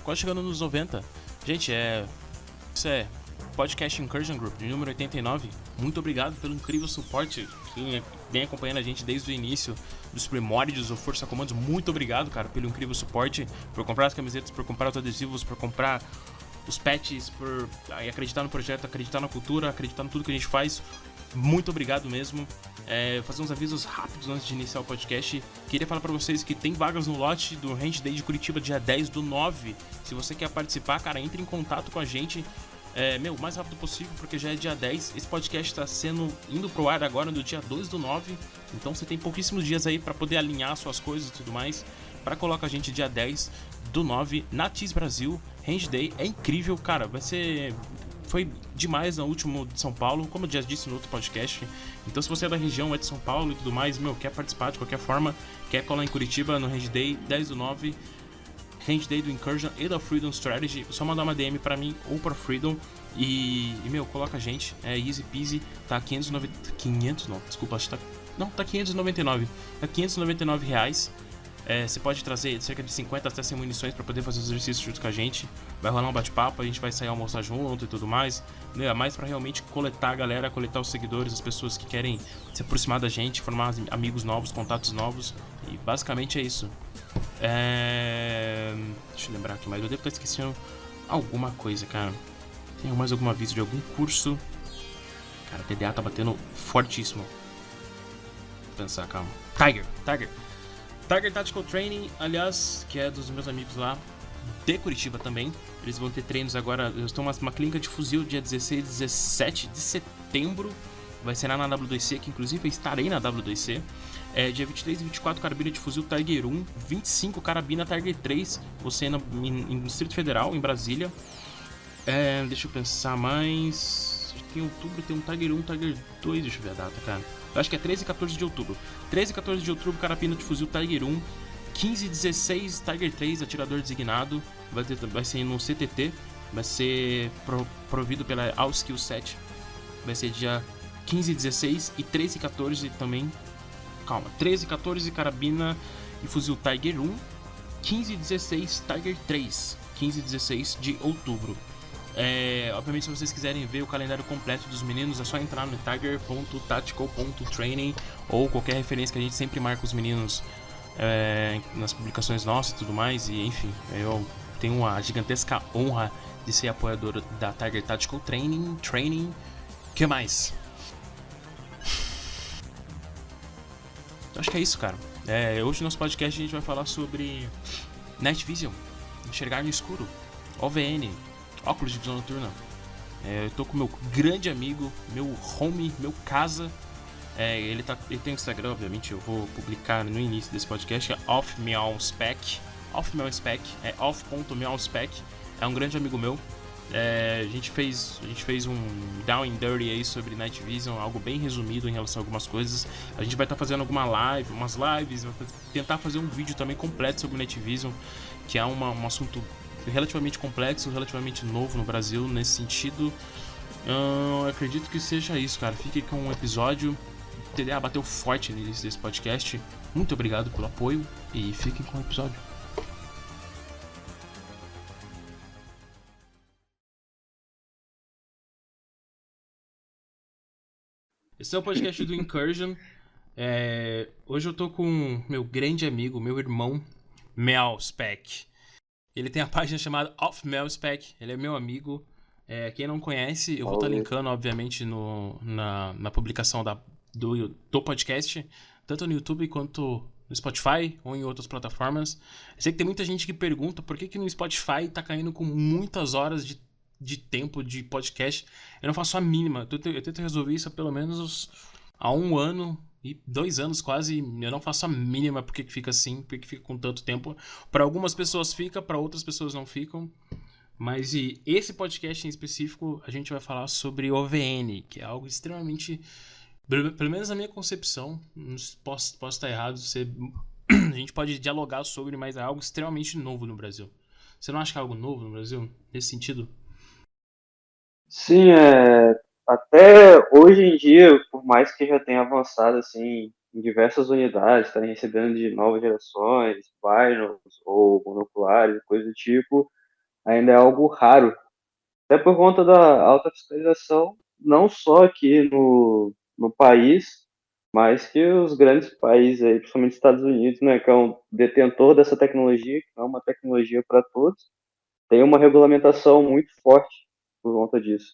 quase chegando nos 90. Gente, isso é Podcast Incursion Group, de número 89. Muito obrigado pelo incrível suporte. Quem vem acompanhando a gente desde o início dos primórdios do Força Comandos, muito obrigado, cara, pelo incrível suporte, por comprar as camisetas, por comprar os adesivos, por comprar os patches, por acreditar no projeto, acreditar na cultura, acreditar em tudo que a gente faz. Muito obrigado mesmo. Fazer uns avisos rápidos antes de iniciar o podcast. Queria falar pra vocês que tem vagas no lote do Range Day de Curitiba, dia 10/9. Se você quer participar, cara, entre em contato com a gente. O mais rápido possível, porque já é dia 10. Esse podcast está indo pro ar agora no dia 2/9. Então você tem pouquíssimos dias aí para poder alinhar suas coisas e tudo mais. Para colocar a gente dia 10/9 na TIS Brasil. Range Day é incrível, cara. Foi demais no último de São Paulo, como eu já disse no outro podcast. Então se você é da região, é de São Paulo e tudo mais, quer participar de qualquer forma, quer colar em Curitiba no Range Day 10/9. Range Day do Incursion e da Freedom Strategy, só mandar uma DM pra mim ou pra Freedom e coloca a gente, é easy peasy, tá 500 não, desculpa, acho que tá 599, tá 599 reais. Você pode trazer cerca de 50 até 100 munições pra poder fazer os exercícios junto com a gente, vai rolar um bate-papo, a gente vai sair almoçar junto e tudo mais, mais pra realmente coletar a galera, coletar os seguidores, as pessoas que querem se aproximar da gente, formar amigos novos, contatos novos, e basicamente é isso. Deixa eu lembrar aqui mais. Eu devo estar esquecendo alguma coisa, cara. Tem mais algum aviso de algum curso? Cara, a TDA tá batendo fortíssimo. Vou pensar, calma. Tiger Tactical Training, aliás, que é dos meus amigos lá de Curitiba também. Eles vão ter treinos agora. Eles estão uma clínica de fuzil dia 16 e 17 de setembro. Vai ser lá na W2C, que inclusive eu estarei na W2C. Dia 23 e 24, carabina de fuzil Tiger 1. 25, carabina Tiger 3. Você em Distrito Federal, em Brasília. Deixa eu pensar mais. Acho que em outubro tem um Tiger 1, Tiger 2. Deixa eu ver a data, cara. Eu acho que é 13 e 14 de outubro. 13 e 14 de outubro, carabina de fuzil Tiger 1. 15 e 16, Tiger 3, atirador designado. Vai ser no CTT. Vai ser provido pela All-Skill 7. Vai ser dia 15 e 16 e 13 e 14 também. Calma, 13 e 14 carabina e fuzil Tiger 1. 15 e 16 Tiger 3. 15 e 16 de outubro. Obviamente, se vocês quiserem ver o calendário completo dos meninos, é só entrar no tiger.tactical.training ou qualquer referência que a gente sempre marca os meninos nas publicações nossas e tudo mais. E enfim, eu tenho a gigantesca honra de ser apoiador da Tiger Tactical Training. Que mais? Acho que é isso, cara. Hoje no nosso podcast a gente vai falar sobre Night Vision, enxergar no escuro, OVN, óculos de visão noturna. Eu tô com meu grande amigo, meu homie, meu casa. Ele tem Instagram, obviamente, eu vou publicar no início desse podcast, é off.meowspec, é off.meowspec, é um grande amigo meu. A gente fez um down and dirty aí sobre Night Vision, algo bem resumido em relação a algumas coisas. A gente vai estar fazendo umas lives, vai tentar fazer um vídeo também completo sobre Night Vision, que é um assunto relativamente complexo, relativamente novo no Brasil nesse sentido. Eu acredito que seja isso, cara. Fique com o episódio. O TDA bateu forte no início desse podcast. Muito obrigado pelo apoio e fiquem com o episódio. Esse é o podcast do Incursion. Hoje eu tô com meu grande amigo, meu irmão, Meowspec. Ele tem a página chamada Off Meowspec. Ele é meu amigo. Quem não conhece, eu vou estar linkando, obviamente, na publicação do podcast, tanto no YouTube quanto no Spotify ou em outras plataformas. Eu sei que tem muita gente que pergunta por que no Spotify tá caindo com muitas horas de tempo de podcast. Eu não faço a mínima. Eu tento resolver isso há pelo menos há 1 ano e 2 anos quase. Eu não faço a mínima porque fica assim, porque fica com tanto tempo. Para algumas pessoas fica, para outras pessoas não ficam. Mas esse podcast em específico, a gente vai falar sobre OVN, que é algo extremamente, pelo menos na minha concepção, posso estar errado, a gente pode dialogar sobre, mas é algo extremamente novo no Brasil. Você não acha que é algo novo no Brasil, nesse sentido? Sim, até hoje em dia, por mais que já tenha avançado assim em diversas unidades, estarem recebendo de novas gerações, binoculares ou monoculares, coisa do tipo, ainda é algo raro, até por conta da alta fiscalização, não só aqui no país, mas que os grandes países aí, principalmente os Estados Unidos, né, que é um detentor dessa tecnologia, que é uma tecnologia para todos, tem uma regulamentação muito forte por conta disso.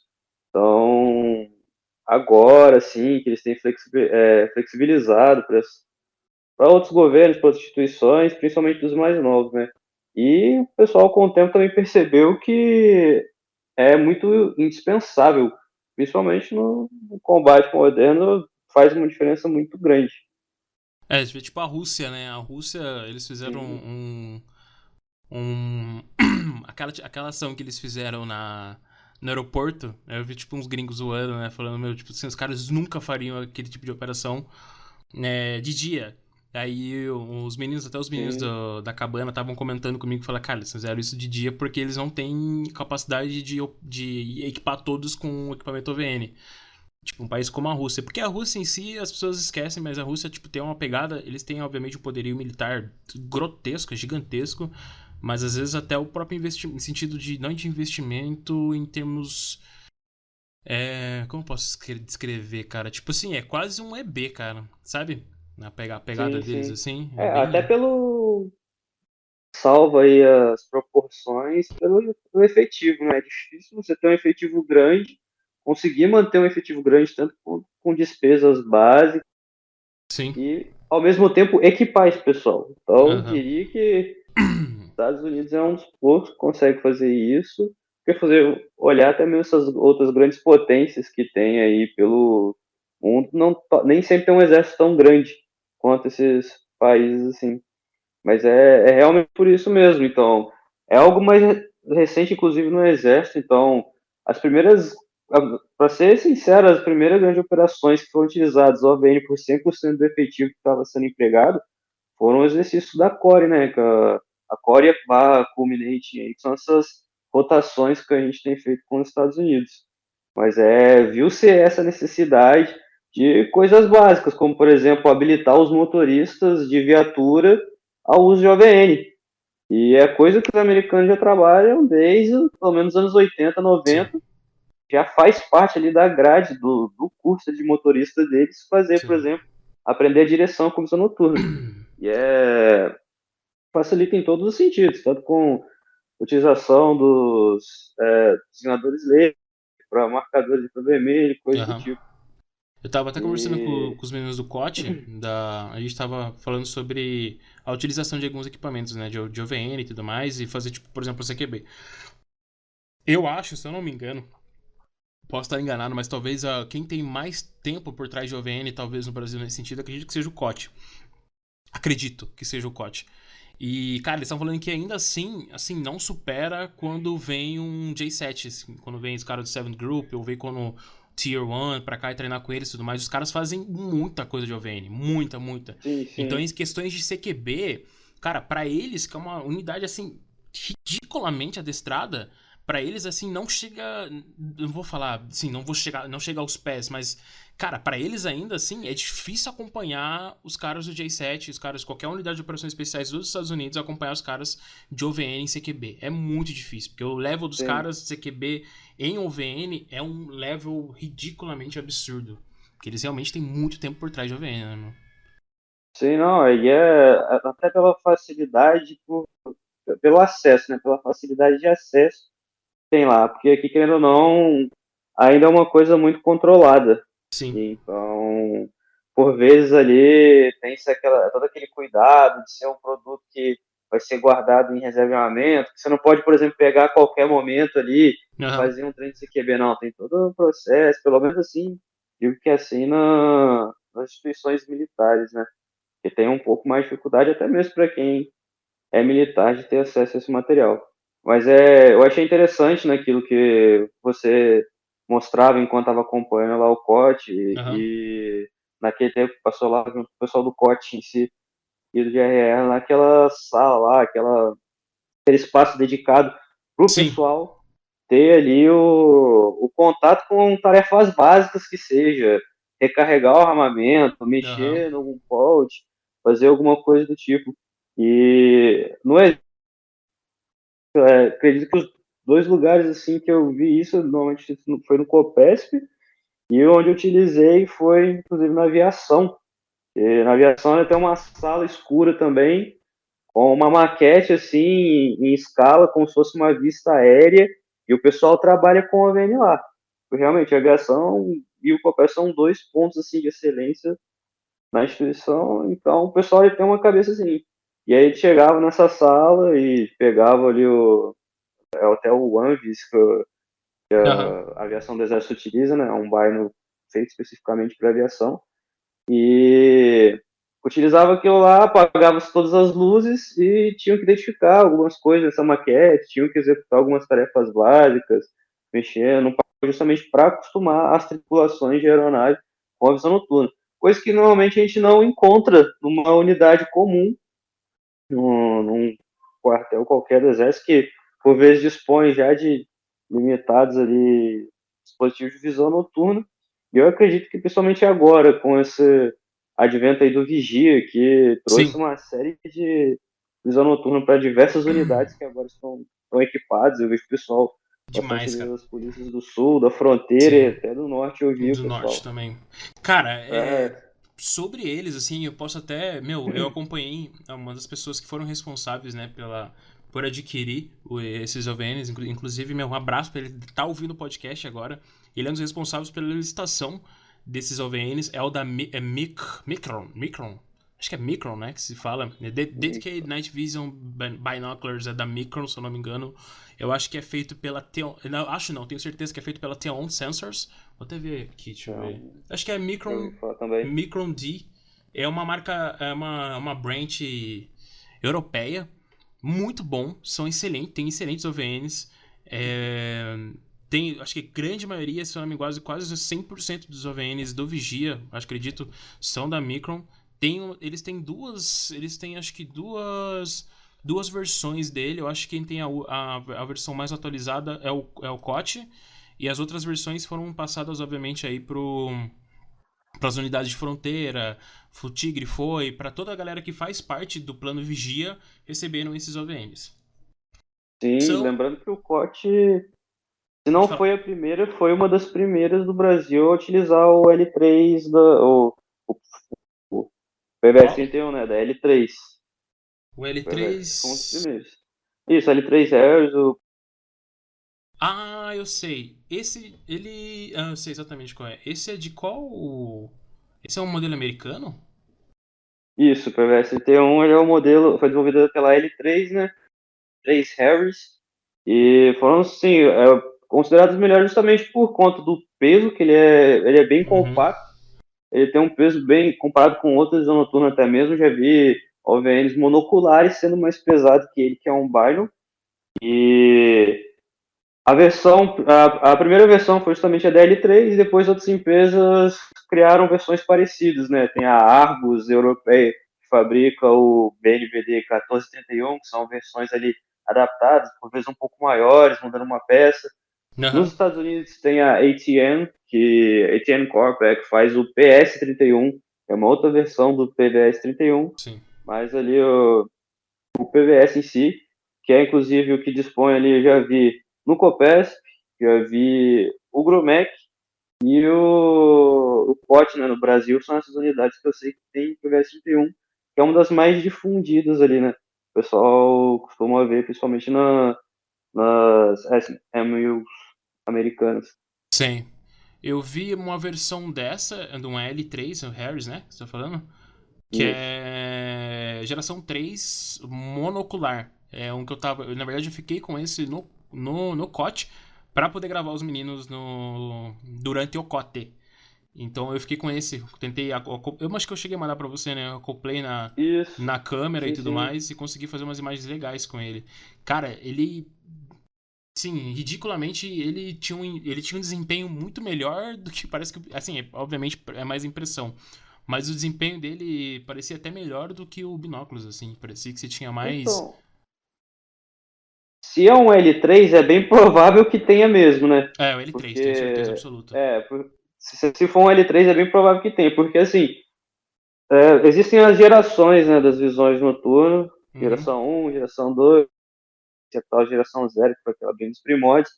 Então, agora sim, que eles têm flexibilizado para outros governos, para outras instituições, principalmente dos mais novos, né? E o pessoal com o tempo também percebeu que é muito indispensável, principalmente no combate moderno, faz uma diferença muito grande. Tipo a Rússia, né? A Rússia, eles fizeram Sim, um aquela ação que eles fizeram no aeroporto, né? Eu vi tipo uns gringos zoando, né? Falando, meu, tipo assim, os caras nunca fariam aquele tipo de operação, né, de dia. Aí os meninos, até os meninos sim, da cabana estavam comentando comigo, falaram, cara, eles fizeram isso de dia porque eles não têm capacidade de equipar todos com equipamento OVN. Tipo, um país como a Rússia. Porque a Rússia em si, as pessoas esquecem, mas a Rússia, tipo, tem uma pegada. Eles têm, obviamente, um poderio militar grotesco, gigantesco. Mas às vezes até o próprio investimento. Em sentido de. Não de investimento em termos. Como eu posso descrever, cara? Tipo assim, é quase um EB, cara. Sabe? A pegada sim, deles, sim. assim. É É, até bem. pelo salva aí as proporções pelo efetivo, né? É difícil você ter um efetivo grande, conseguir manter um efetivo grande tanto com despesas básicas Sim. e, ao mesmo tempo, equipar esse pessoal. Então, Aham. diria que Estados Unidos é um dos poucos que consegue fazer isso, quer fazer olhar até mesmo essas outras grandes potências que tem aí pelo mundo, não, nem sempre tem um exército tão grande quanto esses países assim. Mas é realmente por isso mesmo. Então, é algo mais recente, inclusive, no Exército. Então, as primeiras, para ser sincero, as primeiras grandes operações que foram utilizadas o OVN por 100% do efetivo que estava sendo empregado foram os exercícios da CORE, né? A CORE e a Culminate, aí, que são essas rotações que a gente tem feito com os Estados Unidos. Mas viu-se essa necessidade de coisas básicas, como, por exemplo, habilitar os motoristas de viatura ao uso de OVN. E é coisa que os americanos já trabalham desde, pelo menos, anos 80, Sim. 90, já faz parte ali da grade do curso de motorista deles fazer, por Sim. exemplo, aprender a direção com visão noturna. E facilita em todos os sentidos, tanto com utilização dos signadores laser para marcadores de vermelho, coisa do Aham. tipo. Eu tava até conversando E com os meninos do COT, a gente tava falando sobre a utilização de alguns equipamentos, né, de OVN e tudo mais, e fazer, tipo, por exemplo, o CQB. Eu acho, se eu não me engano, posso estar enganado, mas talvez quem tem mais tempo por trás de OVN, talvez no Brasil nesse sentido, acredito que seja o COT. Acredito que seja o COT. E, cara, eles estão falando que ainda assim, não supera quando vem um J7, assim, quando vem os caras do Seventh Group, ou vem quando Tier 1 pra cá e treinar com eles e tudo mais. Os caras fazem muita coisa de OVN, muita, muita. sim, Então, sim, em questões de CQB, cara, pra eles, que é uma unidade, assim, ridiculamente adestrada, pra eles, assim, não chega. Não vou falar, assim, não chega aos pés, mas cara, pra eles ainda assim é difícil acompanhar os caras do J7, os caras de qualquer unidade de operações especiais dos Estados Unidos, acompanhar os caras de OVN em CQB. É muito difícil, porque o level dos sim. caras de CQB em OVN é um level ridiculamente absurdo. Porque eles realmente têm muito tempo por trás de OVN, né, meu? Sim, não, aí até pela facilidade, pelo acesso, né? Pela facilidade de acesso tem lá, porque aqui, querendo ou não, ainda é uma coisa muito controlada. Sim. Então, por vezes ali tem-se todo aquele cuidado de ser um produto que vai ser guardado em reservamento, que você não pode, por exemplo, pegar a qualquer momento ali e Aham. fazer um trem de CQB, não, tem todo um processo, pelo menos assim, digo que assim nas instituições militares, né? Que tem um pouco mais de dificuldade, até mesmo para quem é militar, de ter acesso a esse material. Mas eu achei interessante naquilo que você mostrava enquanto estava acompanhando lá o COT Aham. e naquele tempo que passou lá junto com o pessoal do COT em si e do GRR, naquela sala lá, aquele espaço dedicado para o Sim. pessoal ter ali o contato com tarefas básicas que seja recarregar o armamento, Aham. mexer no algum polt, fazer alguma coisa do tipo. E no acredito que dois lugares assim que eu vi isso, normalmente foi no Copesp, e onde eu utilizei foi, inclusive, na aviação. E na aviação tem uma sala escura também, com uma maquete assim, em escala, como se fosse uma vista aérea, e o pessoal trabalha com a OVN lá. Realmente, a aviação e o Copesp são dois pontos assim, de excelência na instituição, então o pessoal ele tem uma cabeça assim. E aí ele chegava nessa sala e pegava ali até o Anvis, que Aham. a aviação do Exército utiliza, né? É um bairro feito especificamente para aviação. E utilizava aquilo lá, apagava todas as luzes e tinham que identificar algumas coisas nessa maquete, tinham que executar algumas tarefas básicas, mexer no parque justamente para acostumar as tripulações de aeronave com a visão noturna. Coisa que normalmente a gente não encontra numa unidade comum, num quartel qualquer do Exército, que por vezes dispõe já de limitados ali dispositivos de visão noturna. E eu acredito que principalmente agora, com esse advento aí do Vigia, que trouxe Sim, uma série de visão noturna para diversas unidades que agora estão equipadas. Eu vejo o pessoal bastante demais, ali cara. das polícias do sul, da fronteira e Sim, até do norte eu vi o do norte pessoal. também. Cara, É, sobre eles, assim, eu posso até. Meu, eu acompanhei uma das pessoas que foram responsáveis, né, por adquirir esses OVNs. Inclusive, meu, um abraço pra ele. Tá ouvindo o podcast agora. Ele é um dos responsáveis pela licitação desses OVNs. É o da Micron. Acho que é Micron, né? Que se fala. Dedicated Night Vision Binoculars é da Micron, se eu não me engano. Eu acho que é feito pela Theon. Não, acho não, tenho certeza que é feito pela Theon Sensors. Vou até ver aqui, deixa eu ver. então, Acho que é já ouvi falar também. Micron D. É uma marca, é uma branch europeia. Muito bom, são excelentes, tem excelentes OVNs. É, tem, acho que grande maioria, se não me engano, quase 100% dos OVNs do Vigia, acredito, são da Micron. Eles têm acho que duas versões dele. Eu acho que quem tem a versão mais atualizada é o COT. E as outras versões foram passadas, obviamente, aí para as unidades de fronteira. O Tigre foi, para toda a galera que faz parte do plano Vigia, receberam esses OVNs. Sim, São. lembrando que o COT, se Pode não falar. foi a primeira, foi uma das primeiras do Brasil a utilizar o L3 o PBS Qual? 31, né, da L3. O PBS foi um dos L3. primeiros. Isso, L3 Harris, Ah, eu sei. Eu sei exatamente qual é. Esse é de qual. Esse é um modelo americano? isso, o PBS 31, ele é o modelo, foi desenvolvido pela L3, né, 3 Harris, e foram, sim, considerados melhores justamente por conta do peso, que ele é bem Uhum. compacto. Ele tem um peso bem, comparado com outras visão noturna até mesmo, já vi OVNs monoculares sendo mais pesado que ele, que é um Bino. E a primeira versão foi justamente a DL3, e depois outras empresas criaram versões parecidas, né? Tem a Argus europeia, que fabrica o BNVD 1431, que são versões ali adaptadas, por vezes um pouco maiores, mudando uma peça. Nos Aham. Estados Unidos tem a ATN, que ATN Corp que faz o PS31, é uma outra versão do PVS-31, Sim. mas ali o PVS em si, que é inclusive o que dispõe ali, eu já vi no Copesp, já vi o Grumec e o POT, né, no Brasil, são essas unidades que eu sei que tem PVS-31, que é uma das mais difundidas ali, né? O pessoal costuma ver, principalmente nas SMUs americanas. Sim. Eu vi uma versão dessa, de um L3, o Harris, né? Que você tá falando? Que Isso. é geração 3 monocular. É um que eu tava. Na verdade, eu fiquei com esse no COT pra poder gravar os meninos durante o COT. Então eu fiquei com esse. Tentei. Eu acho que eu cheguei a mandar pra você, né? Eu acoplei Isso. na câmera e Sim, tudo sim. mais e consegui fazer umas imagens legais com ele. Cara, ele. Sim, ridiculamente ele tinha um desempenho muito melhor do que parece que. Assim, obviamente é mais impressão. Mas o desempenho dele parecia até melhor do que o binóculos, assim. Parecia que você tinha mais. Então, se é um L3, é bem provável que tenha mesmo, né? É, o L3, tenho certeza Porque, absoluta. é, se for um L3, é bem provável que tenha, porque assim, existem as gerações, né, das visões noturnas, Uhum. geração 1, geração 2. a geração zero, que foi aquela bem dos primórdios.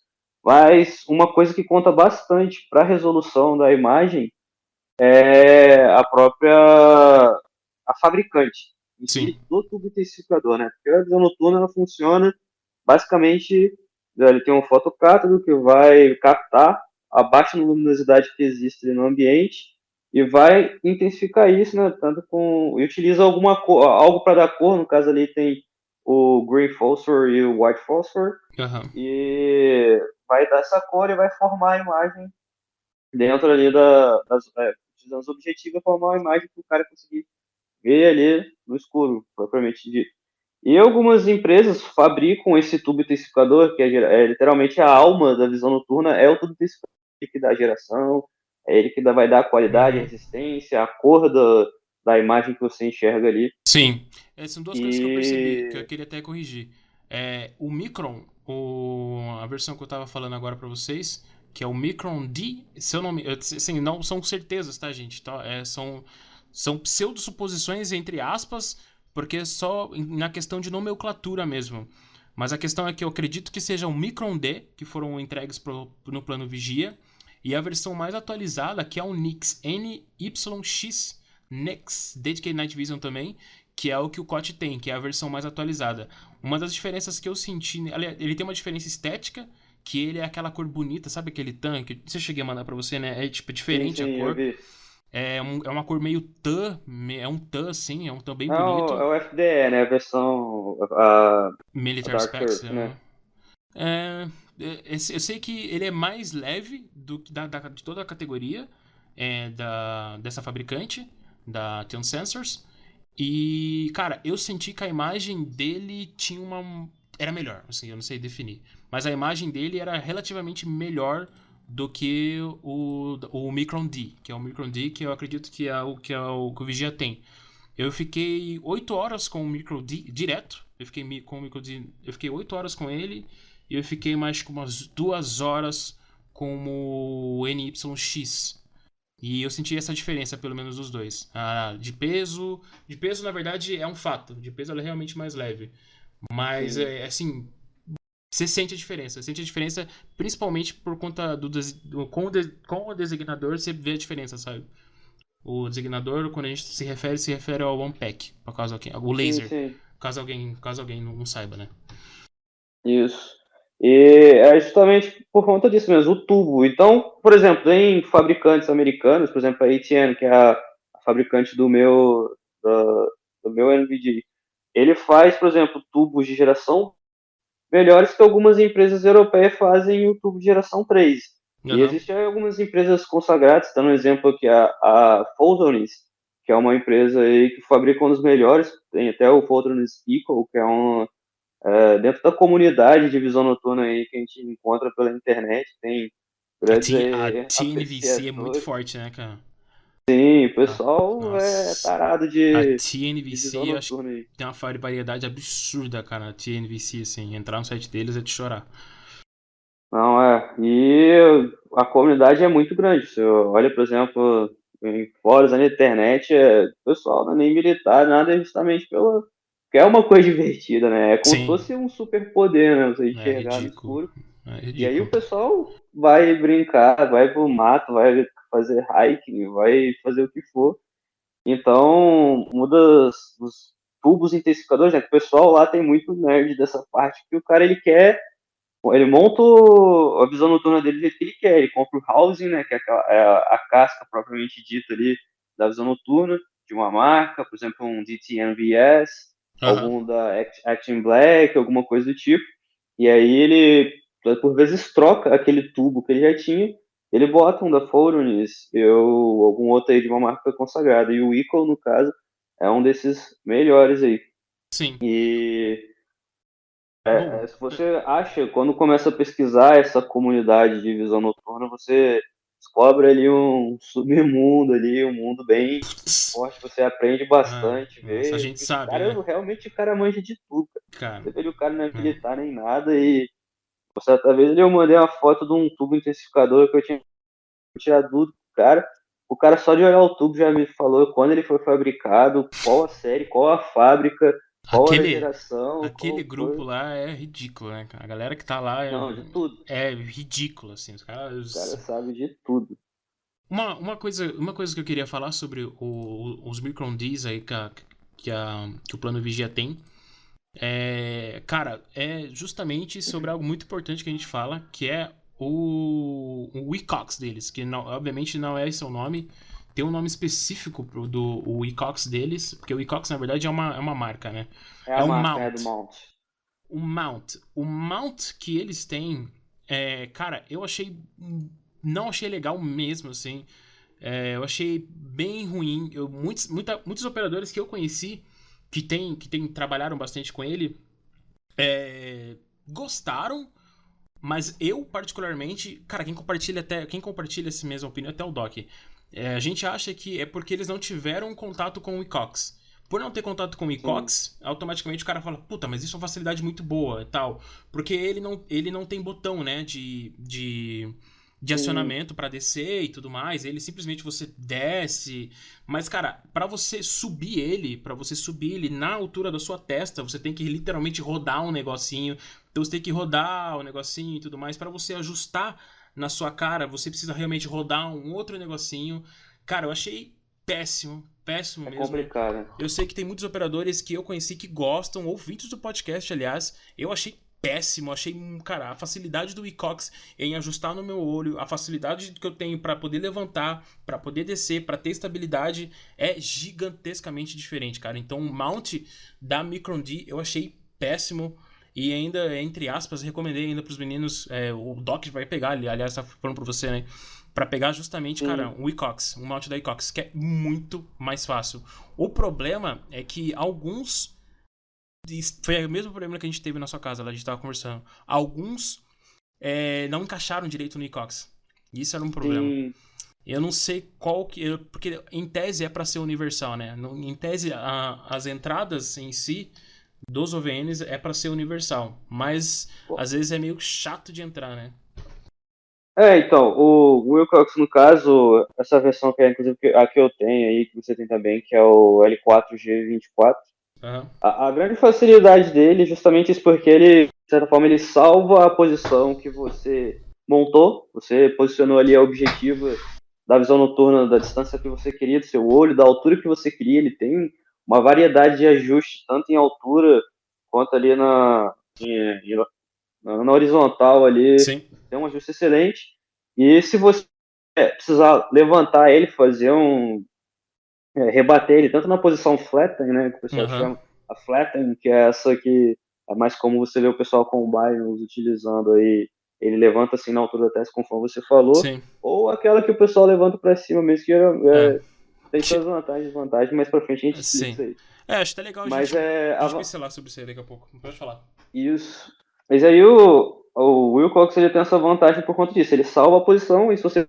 Mas uma coisa que conta bastante para a resolução da imagem é a própria a fabricante em Sim. si do tubo intensificador, né? Porque a visão noturna ela funciona basicamente, ele tem um fotocátodo que vai captar a baixa luminosidade que existe no ambiente e vai intensificar isso, né? Tanto com e utiliza alguma cor, algo para dar cor, no caso ali tem o green phosphor e o white phosphor Aham. e vai dar essa cor e vai formar a imagem dentro ali utilizando os objetivos, vai formar uma imagem para o cara conseguir ver ali no escuro, propriamente dito. E algumas empresas fabricam esse tubo intensificador, que é literalmente a alma da visão noturna, é o tubo intensificador que dá a geração, é ele que vai dar a qualidade, a Uhum. resistência, a cor da imagem que você enxerga ali. Sim. São duas coisas que eu percebi, que eu E queria até corrigir. O Micron, a versão que eu tava falando agora pra vocês, que é o Micron D, se eu não me, assim, não são certezas, tá, gente? Tá? São pseudo-suposições, entre aspas, porque é só na questão de nomenclatura mesmo. Mas a questão é que eu acredito que seja o Micron D, que foram entregues no plano Vigia, e a versão mais atualizada, que é o NYX NYX NYX Dedicated Night Vision também, que é o que o COT tem, que é a versão mais atualizada. Uma das diferenças que eu senti, ele tem uma diferença estética, que ele é aquela cor bonita, sabe aquele tan que você cheguei a mandar pra você, né? É tipo sim, diferente a sim, eu cor. vi. É uma cor meio tan, é um tan assim, é um tan bem É bonito. o FDE, né? A versão a Military Dark Specs. Earth, né? É, eu sei que ele é mais leve de toda a categoria dessa fabricante, da Tune Sensors. E, cara, eu senti que a imagem dele tinha uma. Era melhor, assim, eu não sei definir. Mas a imagem dele era relativamente melhor do que o Micron D, que é o Micron D, que eu acredito que é o Vigia tem. Eu fiquei 8 horas com o Micron D direto. Eu fiquei com o Micron D, eu fiquei 8 horas com ele e eu fiquei mais com umas 2 horas com o NYX. E eu senti essa diferença, pelo menos dos dois. De peso. De peso, na verdade, é um fato. De peso ela é realmente mais leve. Mas, Sim. assim, você sente a diferença. Você sente a diferença, principalmente por conta com o designador, você vê a diferença, sabe? O designador, quando a gente se refere ao One Pack, por causa o Sim, laser. sim. Caso alguém não saiba, né? Isso. E é justamente por conta disso mesmo, o tubo. Então, por exemplo, tem fabricantes americanos, por exemplo, a ATN, que é a fabricante da- do meu NVIDIA. Ele faz, por exemplo, tubos de geração melhores que algumas empresas europeias fazem o tubo de geração 3. E Aham. existem algumas empresas consagradas, dando um exemplo aqui, a Photonis, que é uma empresa aí que fabrica um dos melhores, tem até o Photonis Equal, que é dentro da comunidade de visão noturna aí que a gente encontra pela internet, tem grandes A TNVC é muito apreciadores. forte, né, cara? Sim, o Ah, pessoal é nossa. tarado A de visão TNVC, eu acho que noturna aí. tem uma variedade absurda, cara. A TNVC, assim. Entrar no site deles é de chorar. Não, e a comunidade é muito grande. Você olha, por exemplo, em fóruns na internet, o pessoal não é nem militar, nada, é justamente pelo. Que é uma coisa divertida, né? É como se Sim, fosse um superpoder, né? Você é enxergar no ridículo. escuro. É E aí ridículo. o pessoal vai brincar, vai pro mato, vai fazer hiking, vai fazer o que for. Então, dos tubos intensificadores, né? Que o pessoal lá tem muito nerd dessa parte, que o cara ele monta a visão noturna dele do jeito que ele quer. Ele compra o housing, né? Que é a casca propriamente dita ali da visão noturna de uma marca, por exemplo, um DTNVS, Aham. algum da Action Black, alguma coisa do tipo. E aí ele, por vezes, troca aquele tubo que ele já tinha, ele bota um da Photonis, algum outro aí de uma marca consagrada. E o Equal, no caso, é um desses melhores aí. Sim. E Bom, se você acha, quando começa a pesquisar essa comunidade de visão noturna, você descobre ali um submundo ali, um mundo bem putz. forte, você aprende Ah, bastante, nossa, a vê gente que o sabe, cara, né? realmente o cara manja de tudo, cara. Cara. Você vê que o cara não é É. militar nem nada e certa vez eu mandei uma foto de um tubo intensificador que eu tinha tirado do cara. O cara só de olhar o tubo já me falou quando ele foi fabricado, qual a série, qual a fábrica. qual era a Aquele, geração, aquele qual grupo foi. lá é ridículo, né, cara? A galera que tá lá Não, de tudo. é ridícula, assim. Os O cara caras. sabe de tudo. Uma coisa que eu queria falar sobre os microDs aí que o plano Vigia tem cara, é justamente sobre algo muito importante que a gente fala, que é o WeCox deles, que obviamente não é esse o nome, tem um nome específico do WeCox deles, porque o WeCox na verdade é uma marca, né? É É a o marca, é do Mount. Mount. O Mount que eles têm, cara, eu achei. Não achei legal mesmo, assim. Eu achei bem ruim. Muitos operadores que eu conheci que trabalharam bastante com ele gostaram, mas eu particularmente, cara, quem compartilha essa mesma opinião é até o Doc. A gente acha que é porque eles não tiveram contato com o iCox. Por não ter contato com o Sim. iCox, automaticamente o cara fala, puta, mas isso é uma facilidade muito boa e tal. Porque ele não tem botão, né, de Sim. acionamento pra descer e tudo mais. Ele simplesmente você desce. Mas, cara, pra você subir ele na altura da sua testa, você tem que literalmente rodar um negocinho. Então você tem que rodar o negocinho e tudo mais. Pra você ajustar na sua cara, você precisa realmente rodar um outro negocinho. Cara, eu achei péssimo, péssimo É mesmo. complicado. Eu sei que tem muitos operadores que eu conheci que gostam, ouvintes do podcast, aliás. Eu achei péssimo, achei, cara, a facilidade do iCox em ajustar no meu olho, a facilidade que eu tenho pra poder levantar, pra poder descer, pra ter estabilidade, é gigantescamente diferente, cara. Então o mount da Micron D eu achei péssimo. E ainda, entre aspas, recomendei ainda pros meninos, o Doc vai pegar, aliás, tá falando pra você, né? Pra pegar justamente, cara, Sim. o iCox, o mount da iCox, que é muito mais fácil. O problema é que alguns. Foi o mesmo problema que a gente teve na sua casa, lá a gente tava conversando. Alguns não encaixaram direito no iCox. Isso era um problema. Sim. Eu não sei qual que. Porque em tese é pra ser universal, né? Em tese, as entradas em si dos OVNs é pra ser universal. Mas Pô. às vezes é meio chato de entrar, né? Então, o Wilcox, no caso, essa versão que é inclusive a que eu tenho aí, que você tem também, que é o L4G24. Aham. A grande facilidade dele é justamente isso, porque ele, de certa forma, ele salva a posição que você montou, você posicionou ali a objetiva da visão noturna, da distância que você queria, do seu olho, da altura que você queria. Ele tem uma variedade de ajustes, tanto em altura quanto ali na horizontal ali, Sim. tem um ajuste excelente. E se você precisar levantar ele, rebater ele, tanto na posição flatten, né, que o pessoal Aham. chama a flatten, que é essa que é mais comum você ver o pessoal com o Binos utilizando aí, ele levanta assim na altura da testa, conforme você falou, Sim. ou aquela que o pessoal levanta para cima mesmo, que É. tem suas vantagens e desvantagens, mas para frente a gente explica Sim. isso aí. Acho até legal a Mas gente, é a gente pincelar sobre isso aí daqui a pouco. Pode falar. isso. Mas aí o Wilcox ele tem essa vantagem por conta disso. Ele salva a posição e se você é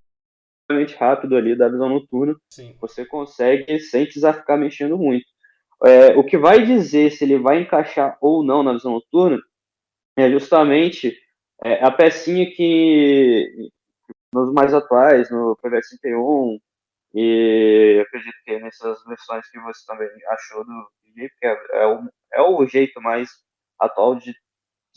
realmente rápido ali da visão noturna, Sim. você consegue sem precisar ficar mexendo muito. O que vai dizer se ele vai encaixar ou não na visão noturna é justamente a pecinha que nos mais atuais, no PVS-31, e eu acredito que nessas versões que você também achou do jeito que é o jeito mais atual de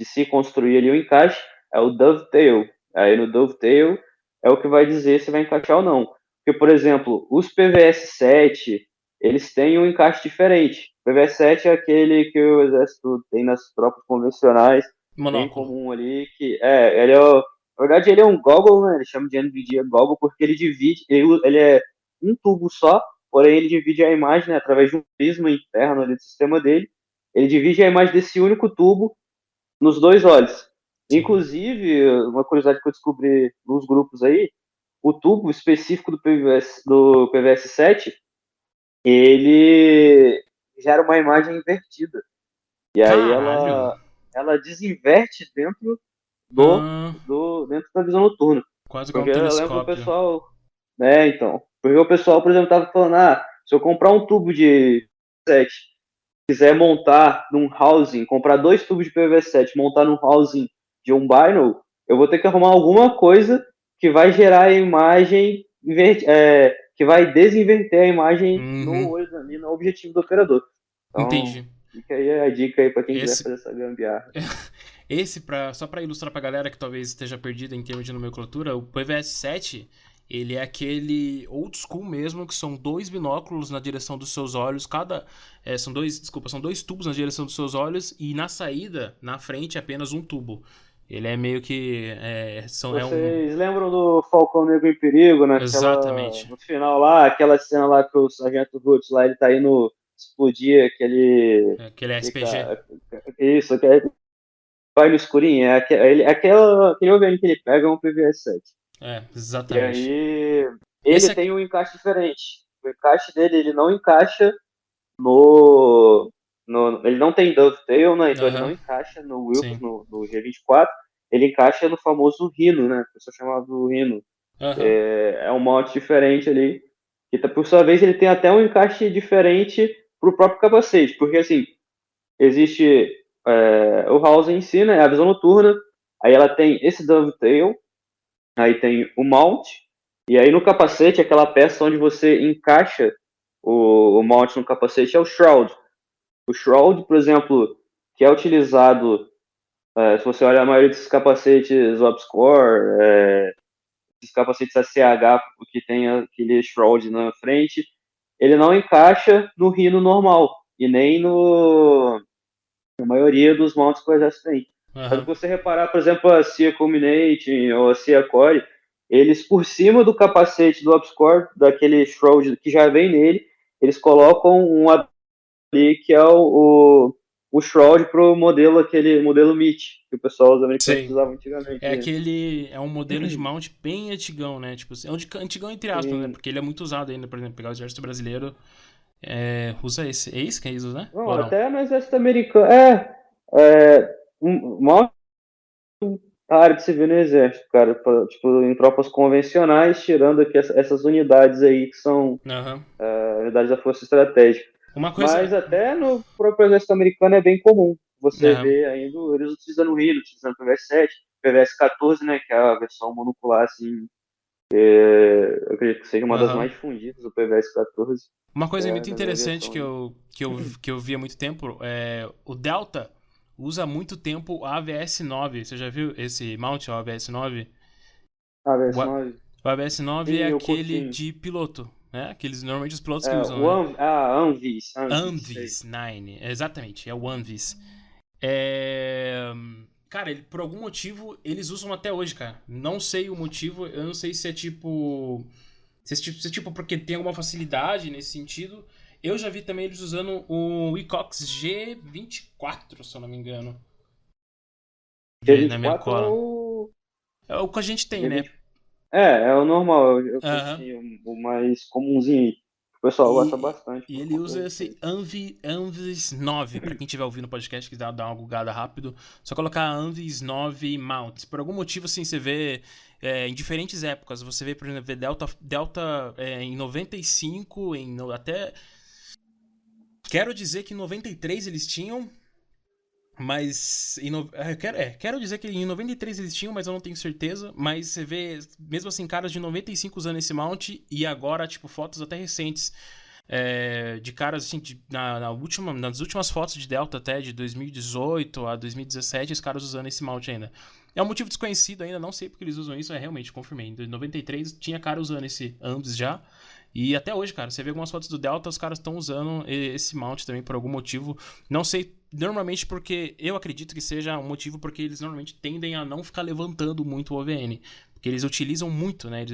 se construir ali o encaixe, é o dovetail. Aí no dovetail é o que vai dizer se vai encaixar ou não. Porque, por exemplo, os PVS-7, eles têm um encaixe diferente. O PVS-7 é aquele que o exército tem nas tropas convencionais, bem Monóculo. comum ali, que na verdade ele é um goggle, né? Ele chama de NVIDIA goggle porque ele divide, ele é um tubo só, porém ele divide a imagem, né, através de um prisma interno ali do sistema dele. Ele divide a imagem desse único tubo nos dois olhos. Sim. Inclusive, uma curiosidade que eu descobri nos grupos aí, o tubo específico do PVS-7, ele gera uma imagem invertida. E aí Caralho. ela desinverte Ah, dentro da visão noturna. quase igual um Porque eu lembro que o telescópio. pessoal, né, então, porque o pessoal, por exemplo, tava falando, se eu comprar um tubo de 7 quiser montar num housing, comprar dois tubos de PV7, montar num housing de um binary, eu vou ter que arrumar alguma coisa que vai gerar a imagem, que vai desinverter a imagem no Uhum. olho ali, no objetivo do operador. Então, Entendi. Fica aí a dica aí pra quem quiser Esse, fazer essa gambiarra. só pra ilustrar pra galera que talvez esteja perdida em termos de nomenclatura, o PVS-7, ele é aquele old school mesmo, que são dois binóculos na direção dos seus olhos, são dois tubos na direção dos seus olhos, e na saída, na frente, apenas um tubo. Ele é meio que. Vocês lembram do Falcão Negro em Perigo, Exatamente. no final lá, aquela cena lá que o Sargento Roots lá, ele tá indo explodir Aquele SPG. fica- isso, que vai no escurinho, aquele OVN que ele pega é um PVS-7. E Exatamente. aí ele Esse é. tem um encaixe diferente. O encaixe dele, ele não encaixa no, ele não tem dovetail, né? Então ele não Aham, encaixa no Wilcox, sim. no G24, ele encaixa no famoso Rhino, né? A pessoa chamava do Rhino. Aham, É um mount diferente ali. E por sua vez ele tem até um encaixe diferente para o próprio capacete, porque assim, existe o housing em si, né? A visão noturna, aí ela tem esse dovetail, aí tem o mount, e aí no capacete, aquela peça onde você encaixa o mount no capacete é o shroud. O shroud, por exemplo, que é utilizado, se você olha a maioria desses capacetes Obscore, esses capacetes ACH, que tem aquele shroud na frente, ele não encaixa no rino normal, e nem na maioria dos mounts que o exército tem. Mas se aham. você reparar, por exemplo, a CIA Culminating ou a CIA Core, eles por cima do capacete do Obscore, daquele shroud que já vem nele, eles colocam um ali que é o shroud pro modelo, aquele modelo MIT, que o pessoal, os americanos Sei. usavam antigamente. É aquele. É um modelo de mount bem antigão, né? Tipo assim, antigão entre aspas, né? Sim. Porque ele é muito usado ainda, por exemplo, pegar o exército brasileiro. Usa esse. É esse que é isso, né? Não, Ou não? até no exército americano. Maior área de se ver no exército, cara. Tipo, em tropas convencionais, tirando aqui essas unidades aí que são Aham. unidades da força estratégica. Uma Mas coisa. até no próprio exército americano é bem comum você Aham. ver ainda eles utilizando o Rhino, utilizando o PVS-7, PVS-14, né, que é a versão monocular, assim, eu acredito que seja uma das Aham. mais difundidas, o PVS-14, Uma coisa muito na minha interessante versão que aí. eu vi há muito tempo é o Delta usa há muito tempo o AVS-9. Você já viu esse mount, o AVS-9? A O, versão A- 9. o AVS-9 é Sim, eu aquele curti. de piloto, né? Aqueles normalmente os pilotos que usam, O né? Anvis, sei. Anvis 9, exatamente, é o Anvis. É... Cara, por algum motivo eles usam até hoje, cara. Não sei o motivo, eu não sei se é tipo. Se é tipo porque tem alguma facilidade nesse sentido. Eu já vi também eles usando o Ecox G24, se eu não me engano. Na minha G24 é cola. o. É o que a gente tem, né? G20. É o normal, eu Aham. curti o mais comumzinho. O pessoal gosta E, bastante e por ele conta usa disso esse aí. Anvis 9, pra quem estiver ouvindo o podcast quiser dar uma googada rápido, só colocar Anvis 9 Mount. Por algum motivo, assim, você vê em diferentes épocas, você vê, por exemplo, Delta em 95, até... Quero dizer que em 93 eles tinham, mas quero dizer que em 93 eles tinham, mas eu não tenho certeza. Mas você vê, mesmo assim, caras de 95 usando esse mount e agora, tipo, fotos até recentes de caras assim, nas últimas fotos de Delta até de 2018 a 2017, os caras usando esse mount ainda. É um motivo desconhecido ainda, não sei porque eles usam isso, realmente confirmei. Em 93 tinha cara usando esse ambos já. E até hoje, cara, você vê algumas fotos do Delta, os caras estão usando esse mount também por algum motivo. Não sei, normalmente porque eu acredito que seja um motivo porque eles normalmente tendem a não ficar levantando muito o OVN. Porque eles utilizam muito, né?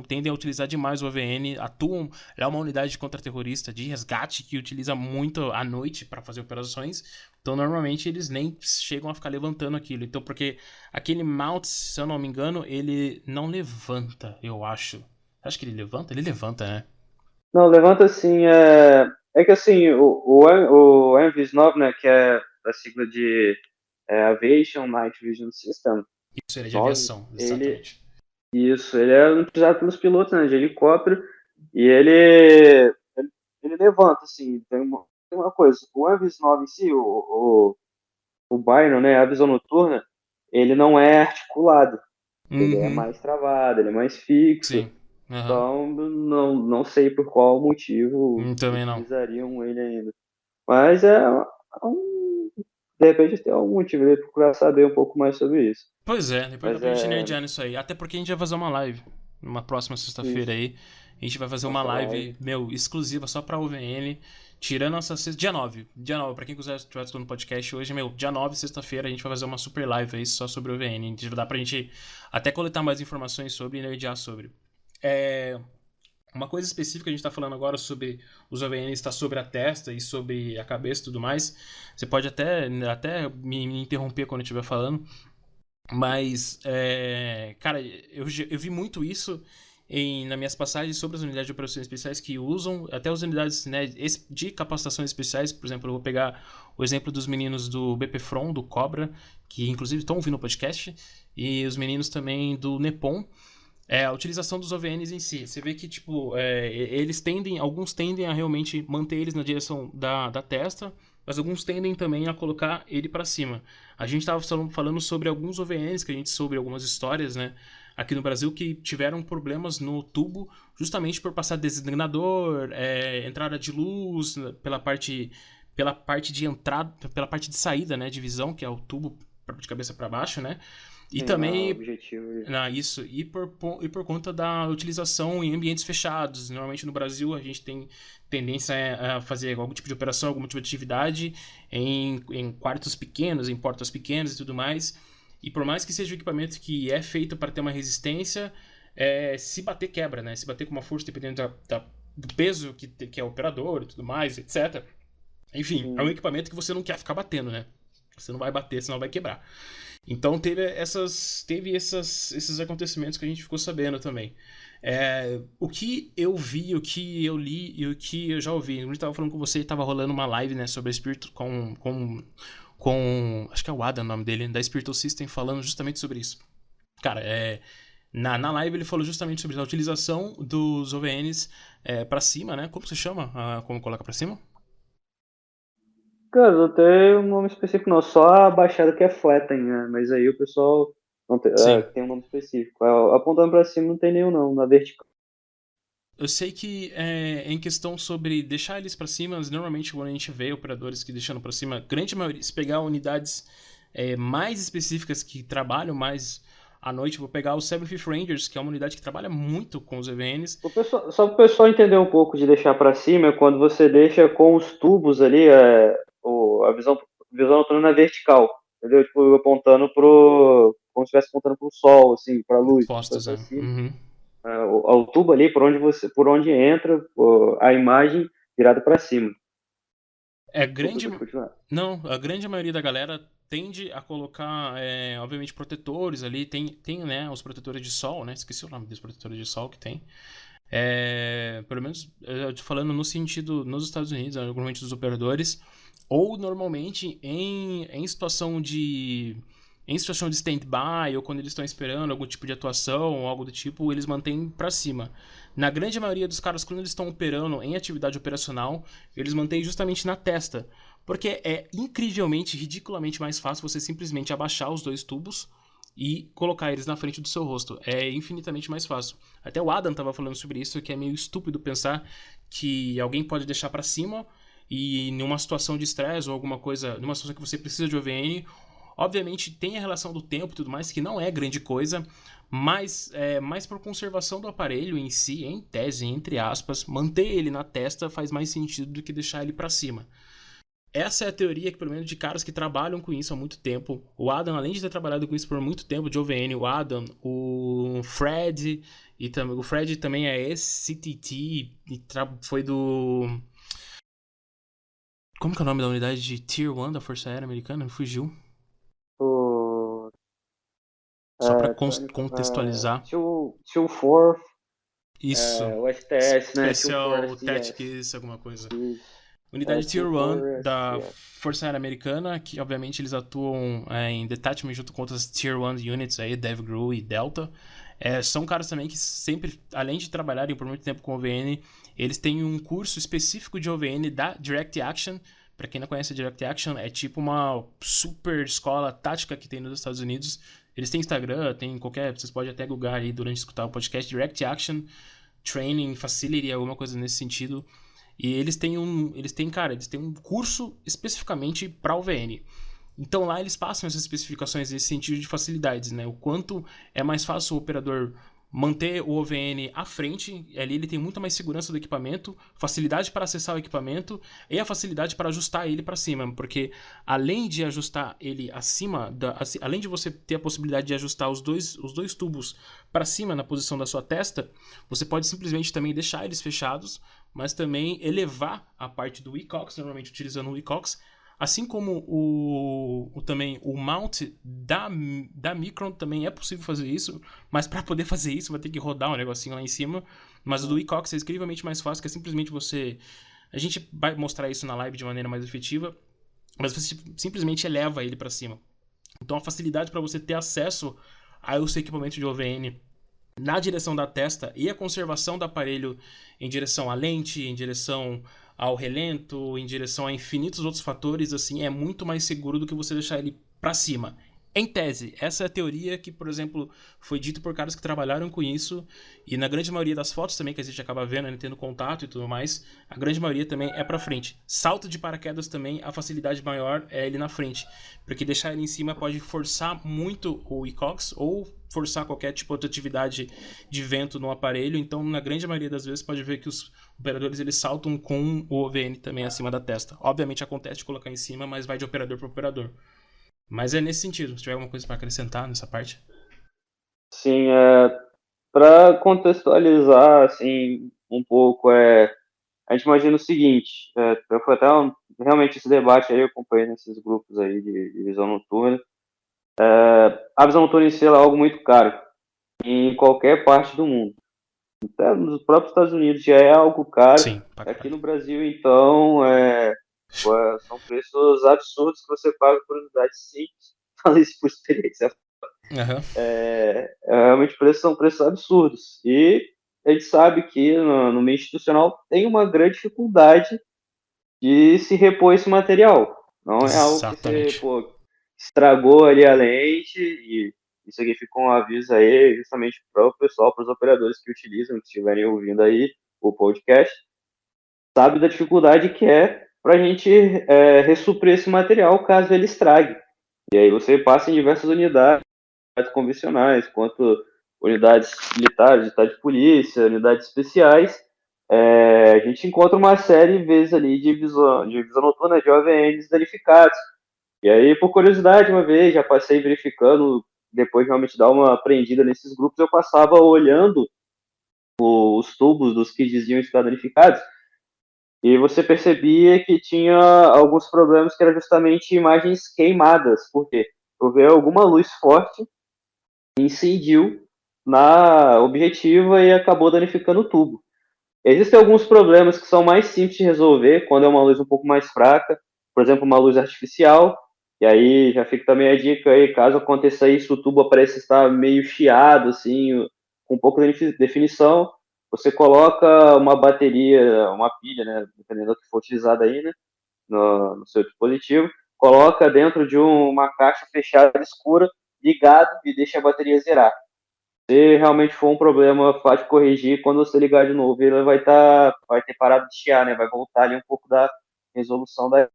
Tendem a utilizar demais o OVN, atuam. É uma unidade de contra-terrorista de resgate que utiliza muito à noite para fazer operações. Então, normalmente, eles nem chegam a ficar levantando aquilo. Então, porque aquele mount, se eu não me engano, ele não levanta, eu acho. Acho que ele levanta? Ele levanta, né? Não, levanta assim, que assim, o Anvis 9, né, que é a sigla de Aviation Night Vision System Isso, ele é de 9, aviação, ele, exatamente. isso, ele é utilizado pelos pilotos, né, de helicóptero, e ele levanta, assim, tem uma coisa, o Anvis 9 em si, o Byron, né, a visão noturna, ele não é articulado, ele é Uhum, mais travado, ele é mais fixo, sim. Aham. então não sei por qual motivo Também não. utilizariam ele ainda. Mas Então, de repente tem algum motivo de procurar saber um pouco mais sobre isso. Pois é, depois dá Mas pra gente é nerdear nisso aí. Até porque a gente vai fazer uma live numa próxima sexta-feira isso. aí. A gente vai fazer uma Nossa live, live. meu, exclusiva só pra OVN. Tirando essa sexta. Dia 9. Dia 9, pra quem quiser estiver escutando o podcast hoje, meu, dia 9, sexta-feira, a gente vai fazer uma super live aí só sobre OVN. A gente vai dar pra gente até coletar mais informações sobre e nerdear sobre. É. Uma coisa específica que a gente está falando agora sobre os OVNs está sobre a testa e sobre a cabeça e tudo mais. Você pode até me interromper quando eu estiver falando. Mas, cara, eu vi muito isso nas minhas passagens sobre as unidades de operações especiais que usam, até as unidades, né, de capacitações especiais. Por exemplo, eu vou pegar o exemplo dos meninos do BPFROM, do Cobra, que inclusive estão ouvindo o podcast, e os meninos também do Nepom. A utilização dos OVNs em si. Você vê que, tipo, alguns tendem a realmente manter eles na direção da testa, mas alguns tendem também a colocar ele para cima. A gente estava falando sobre alguns OVNs, que a gente soube algumas histórias, né, aqui no Brasil, que tiveram problemas no tubo, justamente por passar designador, entrada de luz pela parte de entrada, pela parte de saída, né, de visão, que é o tubo de cabeça para baixo, né, e Sim, o também objetivo. isso, e por conta da utilização em ambientes fechados. Normalmente no Brasil a gente tem tendência a fazer algum tipo de operação, algum tipo de atividade em quartos pequenos, em portas pequenas e tudo mais. E por mais que seja um equipamento que é feito para ter uma resistência, se bater quebra, né? Se bater com uma força dependendo do peso que é o operador e tudo mais, etc. Enfim, é um Sim. equipamento que você não quer ficar batendo, né? Você não vai bater, senão vai quebrar. Então teve esses acontecimentos que a gente ficou sabendo também. O que eu vi, o que eu li e o que eu já ouvi. Eu estava falando com você, estava rolando uma live, né, sobre espírito com acho que é o Adam o nome dele, da Spiritual System, falando justamente sobre isso. Cara, na live ele falou justamente sobre a utilização dos OVNs para cima, né? Como se chama? Como coloca para cima? Cara, não tem um nome específico não, só a baixada que é flatten, né? Mas aí o pessoal não tem, Sim. tem um nome específico. Apontando pra cima não tem nenhum não, na vertical. Eu sei que em questão sobre deixar eles pra cima, normalmente quando a gente vê operadores que deixando pra cima, grande maioria, se pegar unidades mais específicas que trabalham mais à noite, vou pegar os 75th Rangers, que é uma unidade que trabalha muito com os EVNs. Só para o pessoal entender um pouco de deixar para cima, é quando você deixa com os tubos ali, a visão noturna na vertical, entendeu? Tipo, apontando como se estivesse apontando pro sol, assim, pra luz, Postos, para cima. Uhum. O tubo ali, por onde entra a imagem virada para cima. É Desculpa, grande. pode continuar. Não, a grande maioria da galera tende a colocar, obviamente, protetores ali. Tem, né, os protetores de sol, né? Esqueci o nome dos protetores de sol que tem. Pelo menos, eu tô falando no sentido, nos Estados Unidos, normalmente dos operadores, ou normalmente em situação de stand-by, ou quando eles estão esperando algum tipo de atuação, ou algo do tipo, eles mantêm para cima. Na grande maioria dos caras, quando eles estão operando em atividade operacional, eles mantêm justamente na testa. Porque é incrivelmente, ridiculamente mais fácil você simplesmente abaixar os dois tubos e colocar eles na frente do seu rosto. É infinitamente mais fácil. Até o Adam estava falando sobre isso, que é meio estúpido pensar que alguém pode deixar para cima e numa situação de estresse ou alguma coisa, numa situação que você precisa de OVN, obviamente tem a relação do tempo e tudo mais, que não é grande coisa, mas mais por conservação do aparelho em si, em tese, entre aspas, manter ele na testa faz mais sentido do que deixar ele para cima. Essa é a teoria que, pelo menos, de caras que trabalham com isso há muito tempo. O Adam, além de ter trabalhado com isso por muito tempo, de OVN, o Adam, o Fred, o Fred também é ex-CTT, e foi do... Como que é o nome da unidade de Tier 1 da Força Aérea Americana? Me fugiu. O Só pra 20, contextualizar. Two Fourth, Isso. o STS, né? Two Four Special STS. Tactics, alguma coisa. Isso. Unidade Tier Two 1 Four da STS. Força Aérea Americana, que obviamente eles atuam em detachment junto com outras Tier 1 units aí, DevGru e Delta. São caras também que sempre, além de trabalharem por muito tempo com OVN, eles têm um curso específico de OVN da Direct Action. Para quem não conhece a Direct Action, é tipo uma super escola tática que tem nos Estados Unidos. Eles têm Instagram, tem vocês podem até googlar aí durante escutar o podcast Direct Action Training Facility, alguma coisa nesse sentido. E eles têm um curso especificamente para OVN. Então lá eles passam essas especificações nesse sentido de facilidades, né? O quanto é mais fácil o operador manter o OVN à frente, ali ele tem muito mais segurança do equipamento, facilidade para acessar o equipamento e a facilidade para ajustar ele para cima, porque além de ajustar ele além de você ter a possibilidade de ajustar os dois tubos para cima na posição da sua testa, você pode simplesmente também deixar eles fechados, mas também elevar a parte do e-cox, normalmente utilizando o e-cox, assim como também o mount da Micron também é possível fazer isso, mas para poder fazer isso vai ter que rodar um negocinho lá em cima. Mas o do e-cox é incrivelmente mais fácil, que é simplesmente você... A gente vai mostrar isso na live de maneira mais efetiva, mas você simplesmente eleva ele para cima. Então a facilidade para você ter acesso ao seu equipamento de OVN na direção da testa e a conservação do aparelho em direção à lente, em direção ao relento, em direção a infinitos outros fatores, assim, é muito mais seguro do que você deixar ele para cima. Em tese, essa é a teoria que, por exemplo, foi dito por caras que trabalharam com isso, e na grande maioria das fotos também que a gente acaba vendo, né, tendo contato e tudo mais, a grande maioria também é para frente. Salto de paraquedas também, a facilidade maior é ele na frente, porque deixar ele em cima pode forçar muito o e-cox ou forçar qualquer tipo de atividade de vento no aparelho, então na grande maioria das vezes pode ver que os operadores eles saltam com o OVN também acima da testa. Obviamente acontece de colocar em cima, mas vai de operador para operador. Mas é nesse sentido. Se tiver alguma coisa para acrescentar nessa parte? Sim, para contextualizar assim um pouco, a gente imagina o seguinte, foi até realmente esse debate aí eu acompanhei nesses grupos aí de visão noturna. A visão noturna em si é algo muito caro em qualquer parte do mundo. Até nos próprios Estados Unidos já é algo caro. Sim, Aqui no Brasil, então, são preços absurdos que você paga por unidade simples. Falei isso por experiência. Uhum. Realmente são preços absurdos. E a gente sabe que no meio institucional tem uma grande dificuldade de se repor esse material. Não é algo que você, Exatamente. estragou ali a lente, e isso aqui fica um aviso aí justamente para o pessoal, para os operadores que utilizam, que estiverem ouvindo aí o podcast, sabe da dificuldade que é para a gente ressuprir esse material caso ele estrague. E aí você passa em diversas unidades convencionais, quanto unidades militares, unidades de polícia, unidades especiais, a gente encontra uma série de vezes ali de visão noturna de OVNs danificados. E aí, por curiosidade, uma vez, já passei verificando, depois de realmente dar uma aprendida nesses grupos, eu passava olhando os tubos dos que diziam estar danificados, e você percebia que tinha alguns problemas que eram justamente imagens queimadas. Por quê? Porque alguma luz forte incidiu na objetiva e acabou danificando o tubo. Existem alguns problemas que são mais simples de resolver quando é uma luz um pouco mais fraca, por exemplo, uma luz artificial, e aí já fica também a dica aí, caso aconteça isso, o tubo parece estar meio chiado, assim, com pouca definição, você coloca uma bateria, uma pilha, né, dependendo do que for utilizado aí, né, no seu dispositivo, coloca dentro de uma caixa fechada escura, ligado, e deixa a bateria zerar. Se realmente for um problema fácil de corrigir, quando você ligar de novo, ele vai ter parado de chiar, né? Vai voltar ali um pouco da resolução da.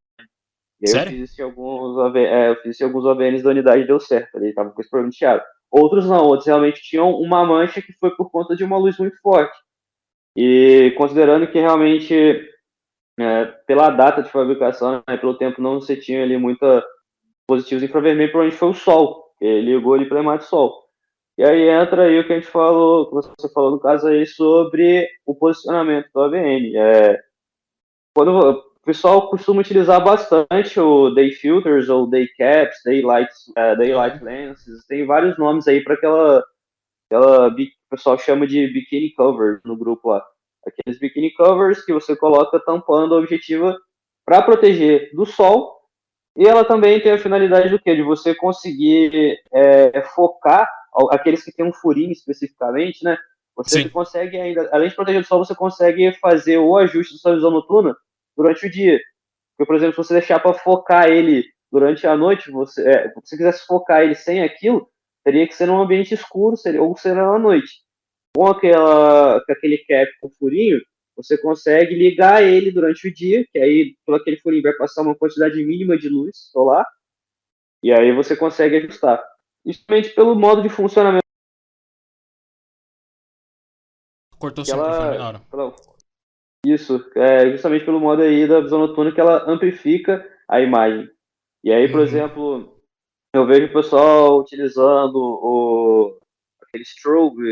E aí eu Sério? fiz isso em alguns OVNs da unidade e deu certo. Ele estava com esse problema de chiado. Outros não, outros realmente tinham uma mancha que foi por conta de uma luz muito forte. E considerando que realmente, pela data de fabricação, né, pelo tempo, não se tinha ali muita positivos infravermelho, provavelmente foi o sol. Ele ligou ali para a imagem do sol. E aí entra aí o que a gente falou, que você falou no caso aí, sobre o posicionamento do AVN. Quando o pessoal costuma utilizar bastante o day filters ou day caps, daylight lenses, tem vários nomes aí para aquela que o pessoal chama de bikini cover no grupo lá. Aqueles bikini covers que você coloca tampando a objetiva para proteger do sol, e ela também tem a finalidade do quê? De você conseguir focar aqueles que têm um furinho especificamente, né? Você Sim. consegue ainda, além de proteger do sol, você consegue fazer o ajuste da sua visão noturna durante o dia. Porque, por exemplo, se você deixar para focar ele durante a noite, se você quisesse focar ele sem aquilo, teria que ser num ambiente escuro, ou seria à noite. Com aquele cap com furinho, você consegue ligar ele durante o dia, que aí por aquele furinho vai passar uma quantidade mínima de luz solar, e aí você consegue ajustar. Justamente pelo modo de funcionamento Cortou que seu microfone bem ela, na hora. isso, justamente pelo modo aí da visão noturna que ela amplifica a imagem. E aí, por Uhum. exemplo, eu vejo o pessoal utilizando aquele strobe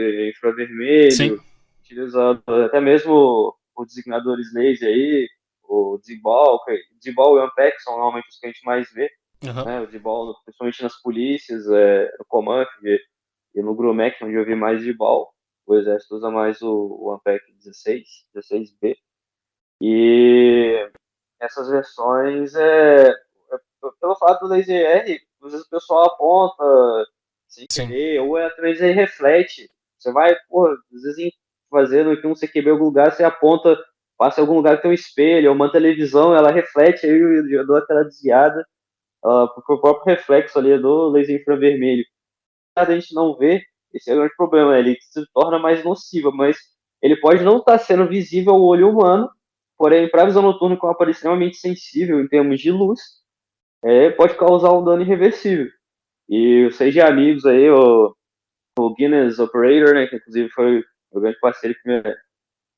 Sim. infravermelho, utilizando até mesmo os designadores laser aí, o Dzball, Dzball e o Ampex são normalmente os que a gente mais vê, Uhum. né? O Dzball, principalmente nas polícias, no Comanche e no Grumec, onde eu vi mais Dzball. O exército usa mais o Ampec 16B. E essas versões, pelo fato do laser R, às vezes o pessoal aponta sem Sim. querer, ou às vezes ele reflete. Você vai, pô, às vezes fazendo aqui um CQB em algum lugar, você aponta, passa em algum lugar que tem um espelho, ou uma televisão, ela reflete, aí eu dou aquela desviada, porque o próprio reflexo ali do laser infravermelho. A gente não vê, esse é o grande problema, ele se torna mais nocivo, mas ele pode não estar sendo visível ao olho humano, porém, para a visão noturna, com um aparelho extremamente sensível em termos de luz, pode causar um dano irreversível. E eu sei de amigos aí, o Guinness Operator, né, que inclusive foi o grande parceiro que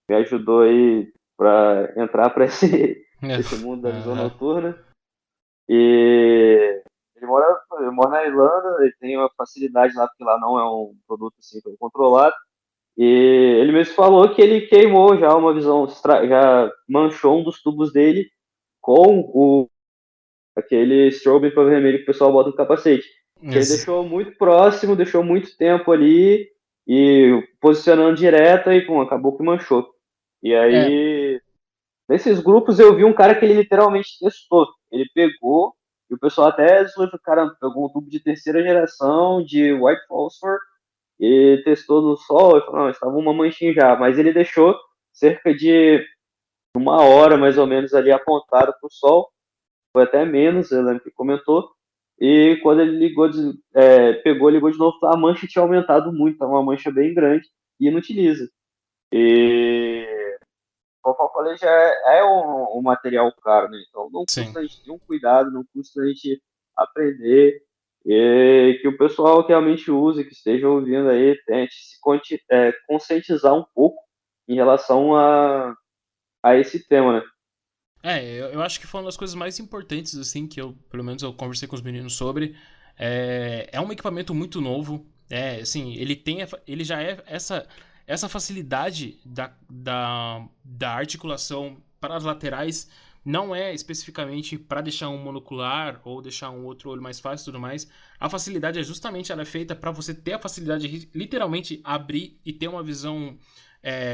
me ajudou aí para entrar para esse mundo da visão Aham. noturna. E ele mora na Irlanda, ele tem uma facilidade lá, porque lá não é um produto assim tão controlado. E ele mesmo falou que ele queimou já uma visão, já manchou um dos tubos dele com aquele strobe infravermelho que o pessoal bota no capacete. Que ele Ex- deixou muito próximo, deixou muito tempo ali, e posicionando direto, e pum, acabou que manchou. E É, aí, nesses grupos eu vi um cara que ele literalmente testou. Ele pegou, e o pessoal até zoou, cara, pegou um tubo de terceira geração de white phosphor e testou no sol e falou, não, estava uma manchinha já, mas ele deixou cerca de uma hora mais ou menos ali apontado para o sol, foi até menos, eu lembro que comentou, e quando ele pegou, ligou de novo, a mancha tinha aumentado muito, uma mancha bem grande, e não utiliza. E como eu falei, já é um material caro, né? Então não sim. custa a gente ter um cuidado, não custa a gente aprender, e que o pessoal que realmente use, que esteja ouvindo aí, tente se conscientizar um pouco em relação a esse tema, né? Eu acho que foi uma das coisas mais importantes, assim, que eu, pelo menos eu conversei com os meninos sobre. É um equipamento muito novo. Assim, ele já é essa facilidade da articulação para as laterais. Não é especificamente para deixar um monocular ou deixar um outro olho mais fácil e tudo mais. A facilidade é justamente ela é feita para você ter a facilidade de literalmente abrir e ter uma visão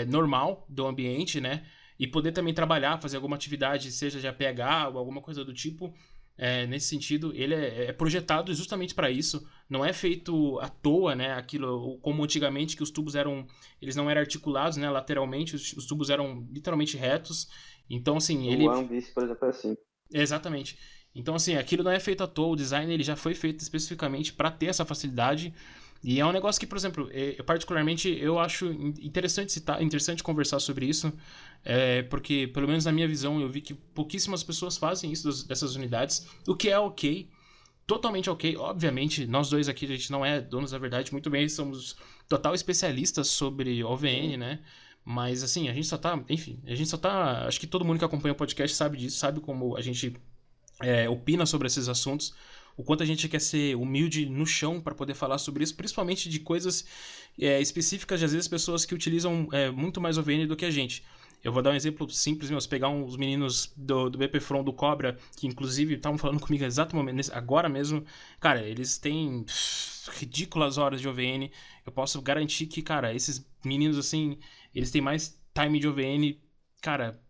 normal do ambiente, né? E poder também trabalhar, fazer alguma atividade, seja de APH ou alguma coisa do tipo. Nesse sentido, ele é projetado justamente para isso. Não é feito à toa, né? Aquilo como antigamente que os tubos eles não eram articulados, né? Lateralmente, os tubos eram literalmente retos. Então, assim, O One Piece, por exemplo, é assim. exatamente. Então, assim, aquilo não é feito à toa, o design ele já foi feito especificamente para ter essa facilidade. E é um negócio que, por exemplo, eu particularmente eu acho interessante citar, interessante conversar sobre isso, porque, pelo menos na minha visão, eu vi que pouquíssimas pessoas fazem isso dessas unidades, o que é ok, totalmente ok. Obviamente, nós dois aqui, a gente não é donos da verdade, muito bem, somos total especialistas sobre OVN, Sim. né? Mas, assim, a gente só tá, enfim, a gente só tá, acho que todo mundo que acompanha o podcast sabe disso, sabe como a gente opina sobre esses assuntos, o quanto a gente quer ser humilde no chão para poder falar sobre isso, principalmente de coisas específicas de às vezes pessoas que utilizam muito mais OVN do que a gente. Eu vou dar um exemplo simples, meus, pegar uns meninos do BP From do Cobra, que inclusive estavam falando comigo no exato momento, agora mesmo. Cara, eles têm ridículas horas de OVN. Eu posso garantir que, cara, esses meninos assim, eles têm mais time de OVN, cara,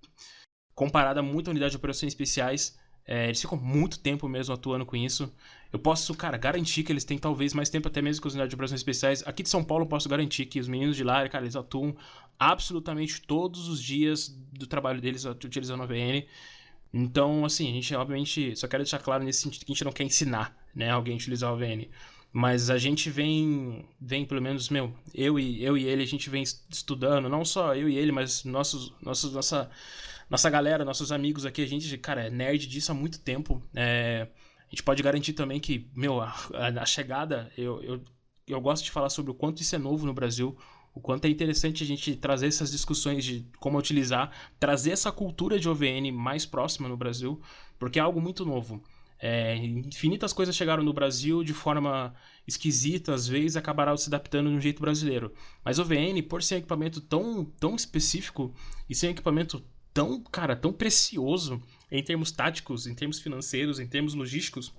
comparado a muita unidade de operações especiais. Eles ficam muito tempo mesmo atuando com isso. Eu posso, cara, garantir que eles têm talvez mais tempo até mesmo que as unidades de operações especiais. Aqui de São Paulo eu posso garantir que os meninos de lá, cara, eles atuam absolutamente todos os dias do trabalho deles utilizando a VN. Então, assim, a gente obviamente só quer deixar claro nesse sentido que a gente não quer ensinar, né, alguém a utilizar a VN. Mas a gente vem pelo menos, eu e ele, a gente vem estudando, não só eu e ele, mas nossa galera, nossos amigos aqui, a gente, cara, é nerd disso há muito tempo. A gente pode garantir também que, a chegada, eu gosto de falar sobre o quanto isso é novo no Brasil, o quanto é interessante a gente trazer essas discussões de como utilizar, trazer essa cultura de OVN mais próxima no Brasil, porque é algo muito novo. Infinitas coisas chegaram no Brasil de forma esquisita, às vezes acabará se adaptando de um jeito brasileiro. Mas OVN, por ser um equipamento tão específico e ser um equipamento tão precioso em termos táticos, em termos financeiros, em termos logísticos,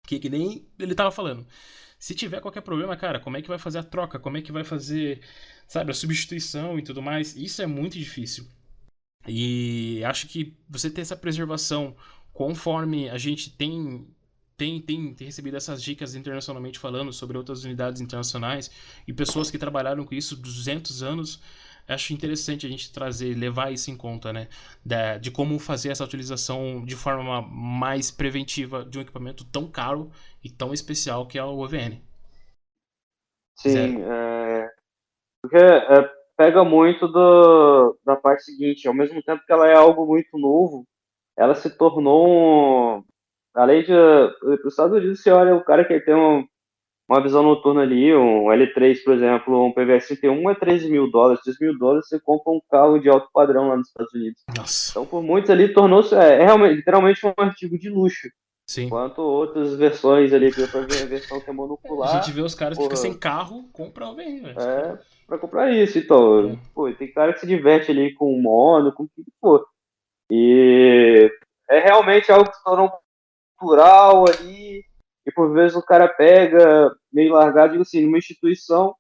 que nem ele tava falando. Se tiver qualquer problema, cara, como é que vai fazer a troca? Como é que vai fazer, sabe, a substituição e tudo mais? Isso é muito difícil. E acho que você ter essa preservação conforme a gente tem recebido essas dicas internacionalmente falando sobre outras unidades internacionais e pessoas que trabalharam com isso 200 anos, acho interessante a gente levar isso em conta, né? De como fazer essa utilização de forma mais preventiva de um equipamento tão caro e tão especial que é o OVN. Sim, porque pega muito da parte seguinte, ao mesmo tempo que ela é algo muito novo, ela se tornou, além de, os Estados Unidos, você olha o cara que tem uma visão noturna ali, um L3, por exemplo, um PVS-31 é $13.000, $13.000 você compra um carro de alto padrão lá nos Estados Unidos. Nossa. Então, por muitos ali, tornou-se, realmente, literalmente um artigo de luxo. Sim. Enquanto outras versões ali, para ver a versão que é A monocular, gente vê os caras que ficam sem carro, compram OVN, velho. para comprar isso. Então, pô, tem cara que se diverte ali com mono, com o que for. E é realmente algo que se tornou cultural ali, e por vezes o cara pega meio largado, digo assim, numa instituição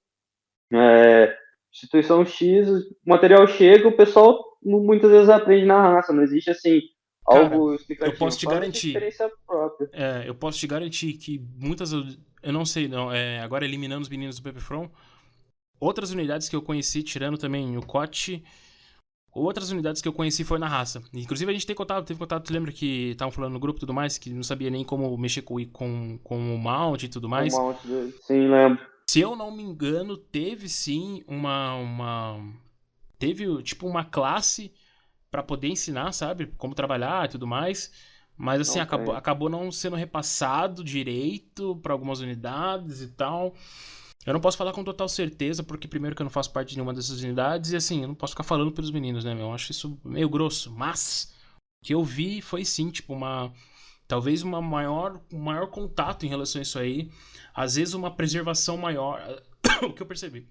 X, o material chega, o pessoal muitas vezes aprende na raça, não existe assim Cara, algo explicativo. eu posso te garantir. Experiência própria. Eu posso te garantir que muitas. Eu não sei, não. Agora eliminando os meninos do Pepe From. Outras unidades que eu conheci, tirando também o COT. Outras unidades que eu conheci foi na raça. Inclusive a gente teve contato, lembra que estavam falando no grupo e tudo mais, que não sabia nem como mexer com o mount e tudo mais. Sim, lembro. Se eu não me engano, teve sim teve tipo uma classe pra poder ensinar, sabe? Como trabalhar e tudo mais. Mas assim, acabou não sendo repassado direito pra algumas unidades e tal. Eu não posso falar com total certeza, porque primeiro que eu não faço parte de nenhuma dessas unidades, e assim, eu não posso ficar falando pelos meninos, né, meu? Eu acho isso meio grosso. Mas o que eu vi foi sim, tipo, talvez um maior contato em relação a isso aí. Às vezes uma preservação maior. O que eu percebi?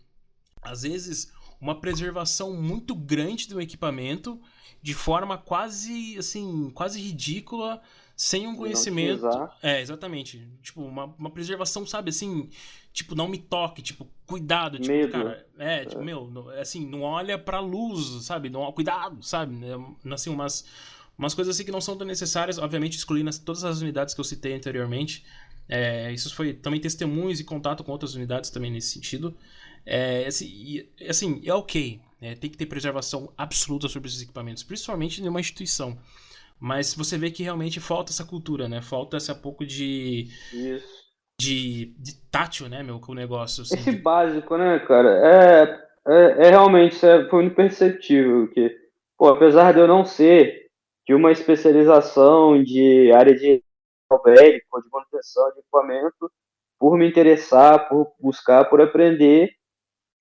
Às vezes uma preservação muito grande do equipamento, de forma quase, assim, quase ridícula, sem um conhecimento. Exatamente. Tipo, uma preservação, sabe, assim, tipo, não me toque, tipo, cuidado, tipo, Medo. cara, tipo, assim, não olha pra luz, sabe, não, cuidado, sabe, assim, umas coisas assim que não são tão necessárias, obviamente excluindo todas as unidades que eu citei anteriormente. Isso foi também testemunhos e contato com outras unidades também nesse sentido. Assim, é ok. Tem que ter preservação absoluta sobre esses equipamentos, principalmente em uma instituição. Mas você vê que realmente falta essa cultura, né? Falta esse pouco de tátil, né, meu, com o negócio. Assim, esse básico, né, cara? Realmente, foi muito perceptível que, pô, apesar de eu não ser de uma especialização de área de bélico, de manutenção de equipamento, por me interessar, por buscar, por aprender,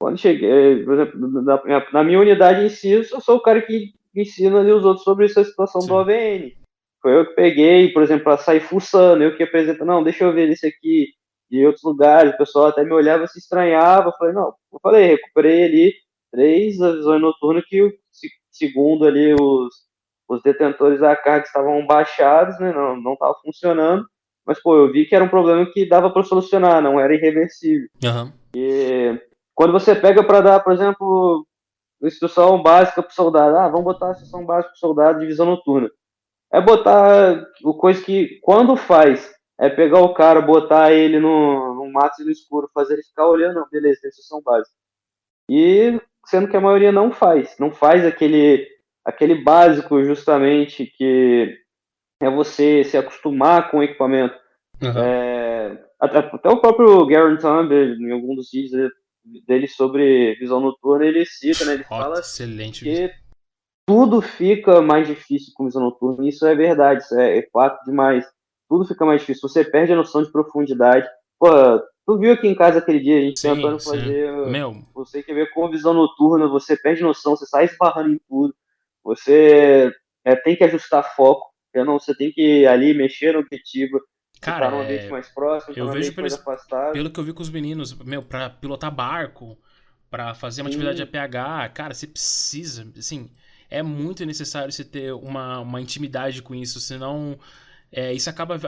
quando cheguei, por exemplo, na minha unidade em si, eu sou o cara que ensina ali os outros sobre essa situação do OVN. Foi eu que peguei, por exemplo, para sair fuçando, eu que apresento, não, deixa eu ver esse aqui, de outros lugares, o pessoal até me olhava, se estranhava, eu falei, não, recuperei ali 3 visões noturnas que, segundo ali os detentores da carga estavam baixados, né, não estava funcionando, mas, pô, eu vi que era um problema que dava para solucionar, não era irreversível. Uhum. E quando você pega para dar, por exemplo, instrução básica para o soldado, vamos botar a instrução básica para o soldado de visão noturna. É botar o coisa que, quando faz, é pegar o cara, botar ele no mato e no escuro, fazer ele ficar olhando, não, beleza, tem instrução básica. E sendo que a maioria não faz aquele básico justamente que é você se acostumar com o equipamento. Uhum. Até o próprio Garen Thumb, em algum dos vídeos dele sobre visão noturna, ele cita, né? Ele fala Excelente vídeo. que tudo fica mais difícil com visão noturna. Isso é verdade, isso é fato demais. Tudo fica mais difícil. Você perde a noção de profundidade. Pô, tu viu aqui em casa aquele dia, a gente tentando fazer você quer ver com visão noturna, você perde noção, você sai esbarrando em tudo. Você tem que ajustar foco. Você tem que ali mexer no objetivo. Cara, tá num ambiente mais próximo, tá eu num vejo ambiente mais afastado. pelo que eu vi com os meninos, pra pilotar barco, pra fazer uma atividade de APH, cara, você precisa, assim, é muito necessário você ter uma intimidade com isso, senão isso acaba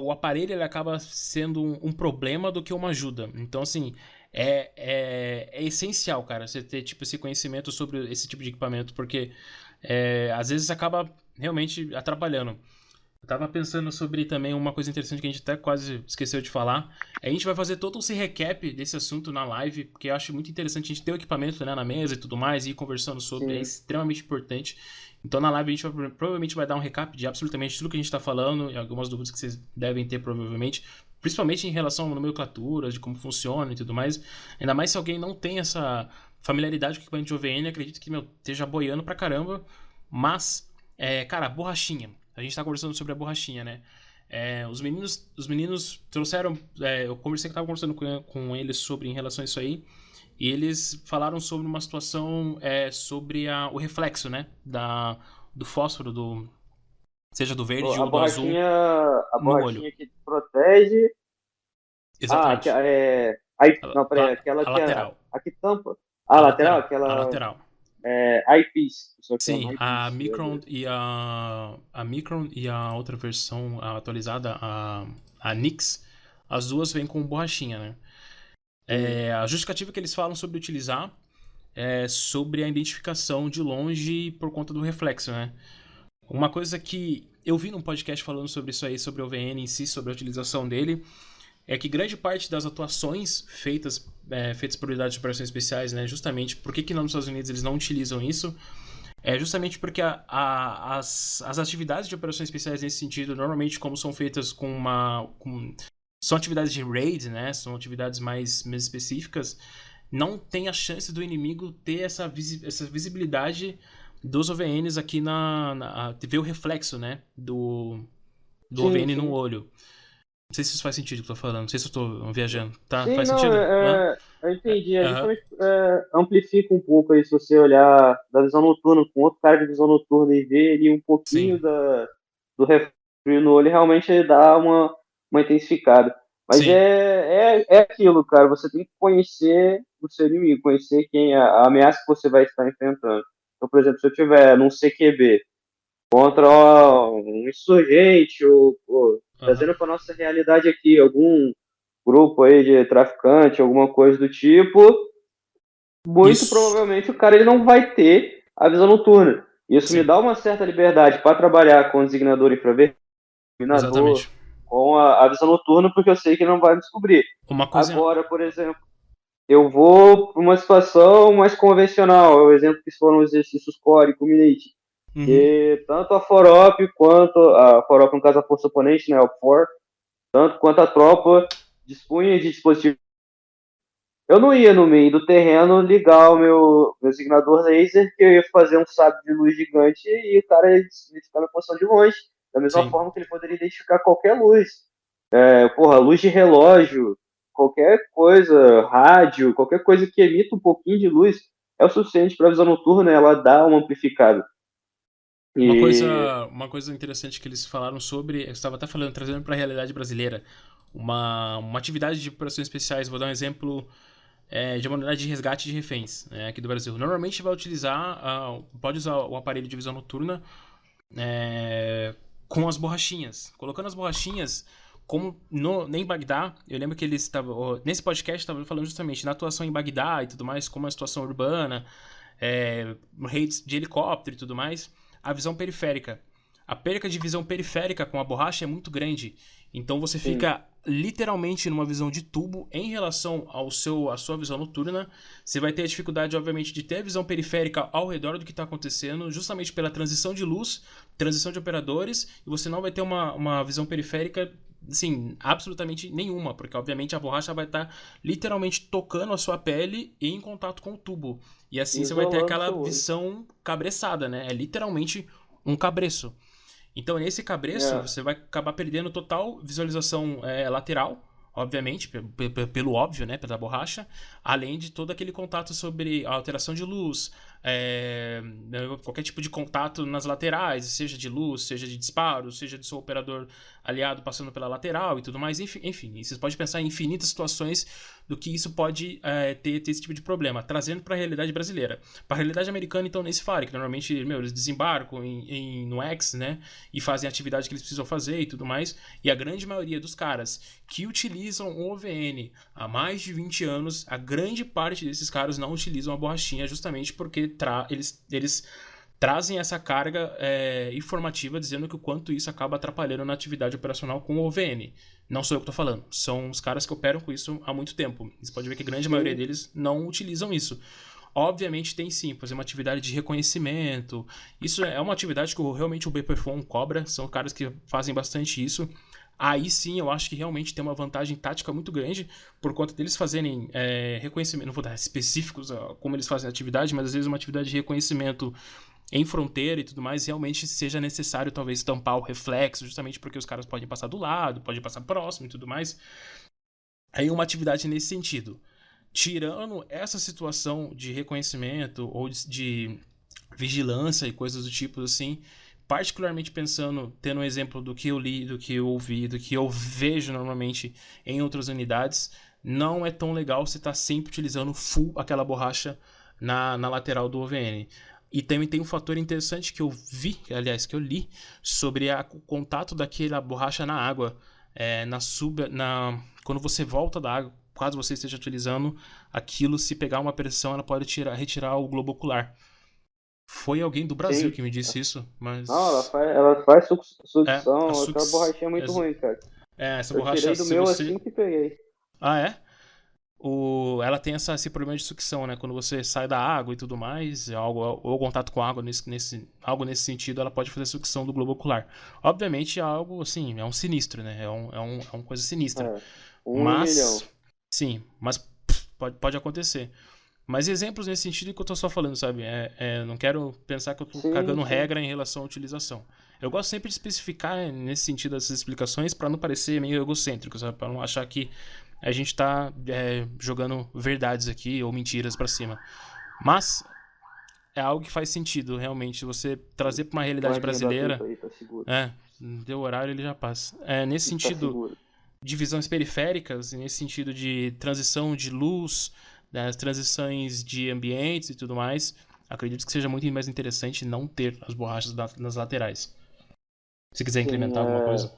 o aparelho ele acaba sendo um problema do que uma ajuda. Então, assim, é essencial, cara, você ter tipo esse conhecimento sobre esse tipo de equipamento, porque às vezes acaba realmente atrapalhando. Eu tava pensando sobre também uma coisa interessante que a gente até quase esqueceu de falar. A gente vai fazer todo esse recap desse assunto na live, porque eu acho muito interessante a gente ter o equipamento, né, na mesa e tudo mais, e ir conversando sobre, é extremamente importante. Então na live a gente provavelmente vai dar um recap de absolutamente tudo que a gente tá falando, e algumas dúvidas que vocês devem ter provavelmente, principalmente em relação a nomenclaturas, de como funciona e tudo mais. Ainda mais se alguém não tem essa familiaridade com o equipamento de OVN, acredito que, esteja boiando pra caramba. Mas, cara, borrachinha. A gente tá conversando sobre a borrachinha, né? Os meninos trouxeram... eu tava conversando com eles sobre em relação a isso aí. E eles falaram sobre uma situação sobre o reflexo, né? Do fósforo, seja do verde ou do azul, a no olho. borrachinha que protege... Exatamente. Não, peraí, aquela a que lateral. a que tampa. A lateral, aquela... A lateral. Eyepiece. Sim, a Micron e a outra versão atualizada, a Nix, as duas vêm com borrachinha, né? A justificativa que eles falam sobre utilizar é sobre a identificação de longe por conta do reflexo, né? Uma coisa que eu vi num podcast falando sobre isso aí, sobre o OVN em si, sobre a utilização dele, é que grande parte das atuações feitas por unidades de operações especiais, né, justamente, por que nos Estados Unidos eles não utilizam isso? É justamente porque as atividades de operações especiais nesse sentido, normalmente como são feitas são atividades de raid, né, são atividades mais específicas, não tem a chance do inimigo ter essa visibilidade dos OVNs aqui ver o reflexo, né, do OVN no olho. Não sei se isso faz sentido o que eu tô falando. Não sei se eu tô viajando. Tá? Sim, Faz não, sentido? eu entendi. Justamente amplifica um pouco aí se você olhar da visão noturna com outro cara de visão noturna e ver ali um pouquinho Sim. do reflexo no olho, realmente dá uma intensificada. Mas é aquilo, cara. Você tem que conhecer o seu inimigo, conhecer a ameaça que você vai estar enfrentando. Então, por exemplo, se eu tiver num CQB contra um insurgente ou trazendo para nossa realidade aqui algum grupo aí de traficante, alguma coisa do tipo, muito provavelmente o cara ele não vai ter a visão noturna. Isso me dá uma certa liberdade para trabalhar com o designador infravermelho, iluminador, com a visão noturna, porque eu sei que não vai me descobrir. Agora, por exemplo, eu vou para uma situação mais convencional, é o exemplo que foram os exercícios Core e Culminate, que tanto a FOROP quanto a FOROP, no caso a força oponente, né, o FOR, tanto quanto a tropa dispunha de dispositivos. Eu não ia no meio do terreno ligar o meu signador laser, que eu ia fazer um sábio de luz gigante e o cara ia identificar a minha posição de longe, da mesma forma que ele poderia identificar qualquer luz. Luz de relógio, qualquer coisa, rádio, qualquer coisa que emita um pouquinho de luz é o suficiente para a visão noturna, ela dá uma amplificada. Uma coisa interessante que eles falaram sobre, eu estava até falando, trazendo para a realidade brasileira, uma atividade de operações especiais, vou dar um exemplo de uma unidade de resgate de reféns aqui do Brasil. Normalmente vai pode usar o aparelho de visão noturna com as borrachinhas. Colocando as borrachinhas, como em Bagdá, eu lembro que eles estavam, nesse podcast estavam falando justamente na atuação em Bagdá e tudo mais, como a situação urbana, redes de helicóptero e tudo mais, a visão periférica. A perca de visão periférica com a borracha é muito grande. Então você fica literalmente numa visão de tubo em relação à sua visão noturna. Você vai ter a dificuldade, obviamente, de ter a visão periférica ao redor do que está acontecendo, justamente pela transição de luz, transição de operadores, e você não vai ter uma visão periférica assim, absolutamente nenhuma, porque obviamente a borracha vai estar literalmente tocando a sua pele e em contato com o tubo. E assim você vai ter Isolando aquela seu olho. visão cabreçada, né? É literalmente um cabreço. Então, nesse cabreço, É, você vai acabar perdendo total visualização lateral, obviamente, pelo óbvio, né, pela borracha, além de todo aquele contato sobre a alteração de luz, qualquer tipo de contato nas laterais, seja de luz, seja de disparo, seja de seu operador aliado passando pela lateral e tudo mais, enfim, vocês podem pensar em infinitas situações do que isso pode ter esse tipo de problema, trazendo para a realidade brasileira. Para a realidade americana, então, nem se fala, que normalmente, eles desembarcam no X, né, e fazem a atividade que eles precisam fazer e tudo mais, e a grande maioria dos caras que utilizam o OVN há mais de 20 anos, a grande parte desses caras não utilizam a borrachinha justamente porque eles trazem essa carga informativa dizendo que o quanto isso acaba atrapalhando na atividade operacional com o OVN. Não sou eu que estou falando, são os caras que operam com isso há muito tempo. Você pode ver que a grande maioria sim, deles não utilizam isso. Obviamente tem sim, fazer uma atividade de reconhecimento. Isso é uma atividade que realmente o BPFON cobra, são caras que fazem bastante isso. Aí sim eu acho que realmente tem uma vantagem tática muito grande por conta deles fazerem reconhecimento. Não vou dar específicos como eles fazem a atividade, mas às vezes uma atividade de reconhecimento em fronteira e tudo mais, realmente seja necessário talvez tampar o reflexo, justamente porque os caras podem passar do lado, podem passar próximo e tudo mais. Aí uma atividade nesse sentido. Tirando essa situação de reconhecimento ou de vigilância e coisas do tipo assim, particularmente pensando, tendo um exemplo do que eu li, do que eu ouvi, do que eu vejo normalmente em outras unidades, não é tão legal você estar sempre utilizando full aquela borracha na lateral do OVN. E também tem um fator interessante que eu vi, aliás, que eu li, sobre o contato daquela borracha na água. Quando você volta da água, caso você esteja utilizando aquilo, se pegar uma pressão, ela pode retirar o globo ocular. Foi alguém do Brasil sim. que me disse isso, Não, mas. ela faz A sucção, aquela sux. borrachinha é muito ruim, cara. Essa Eu borracha, tirei do se meu você. assim que peguei. Ah, é? Ela tem esse problema de sucção, né? Quando você sai da água e tudo mais, ou contato com água algo nesse sentido, ela pode fazer sucção do globo ocular. Obviamente é algo assim, é um sinistro, né? É uma coisa sinistra. É, um em um milhão. Mas, sim, mas pode acontecer. Mas exemplos nesse sentido que eu tô só falando, sabe? Não quero pensar que eu tô Sim, cagando sim. regra em relação à utilização. Eu gosto sempre de especificar nesse sentido essas explicações para não parecer meio egocêntrico, sabe? Para não achar que a gente tá jogando verdades aqui ou mentiras para cima. Mas é algo que faz sentido, realmente, você trazer para uma realidade Guardinha do apito brasileira. aí, tá seguro. É, deu horário, ele já passa. Nesse Tá sentido seguro. de visões periféricas, nesse sentido de transição de luz, das transições de ambientes e tudo mais, acredito que seja muito mais interessante não ter as borrachas nas laterais. Se quiser Sim, incrementar alguma coisa.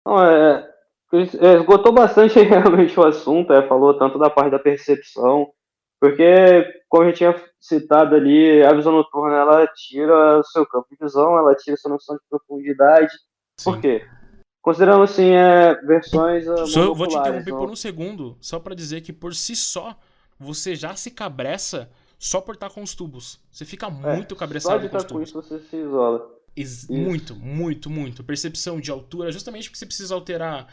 não, esgotou bastante realmente o assunto, falou tanto da parte da percepção, porque, como a gente tinha citado ali, a visão noturna, ela tira o seu campo de visão, ela tira sua noção de profundidade. Por Sim. quê? Considerando, assim, versões Só eu vou te monoculares, interromper por não? um segundo, só para dizer que por si só, você já se cabreça só por estar com os tubos. Você fica muito Só de cabreçado com os estar com tubos. isso você se isola. Isso. Muito, muito, muito. Percepção de altura, justamente porque você precisa alterar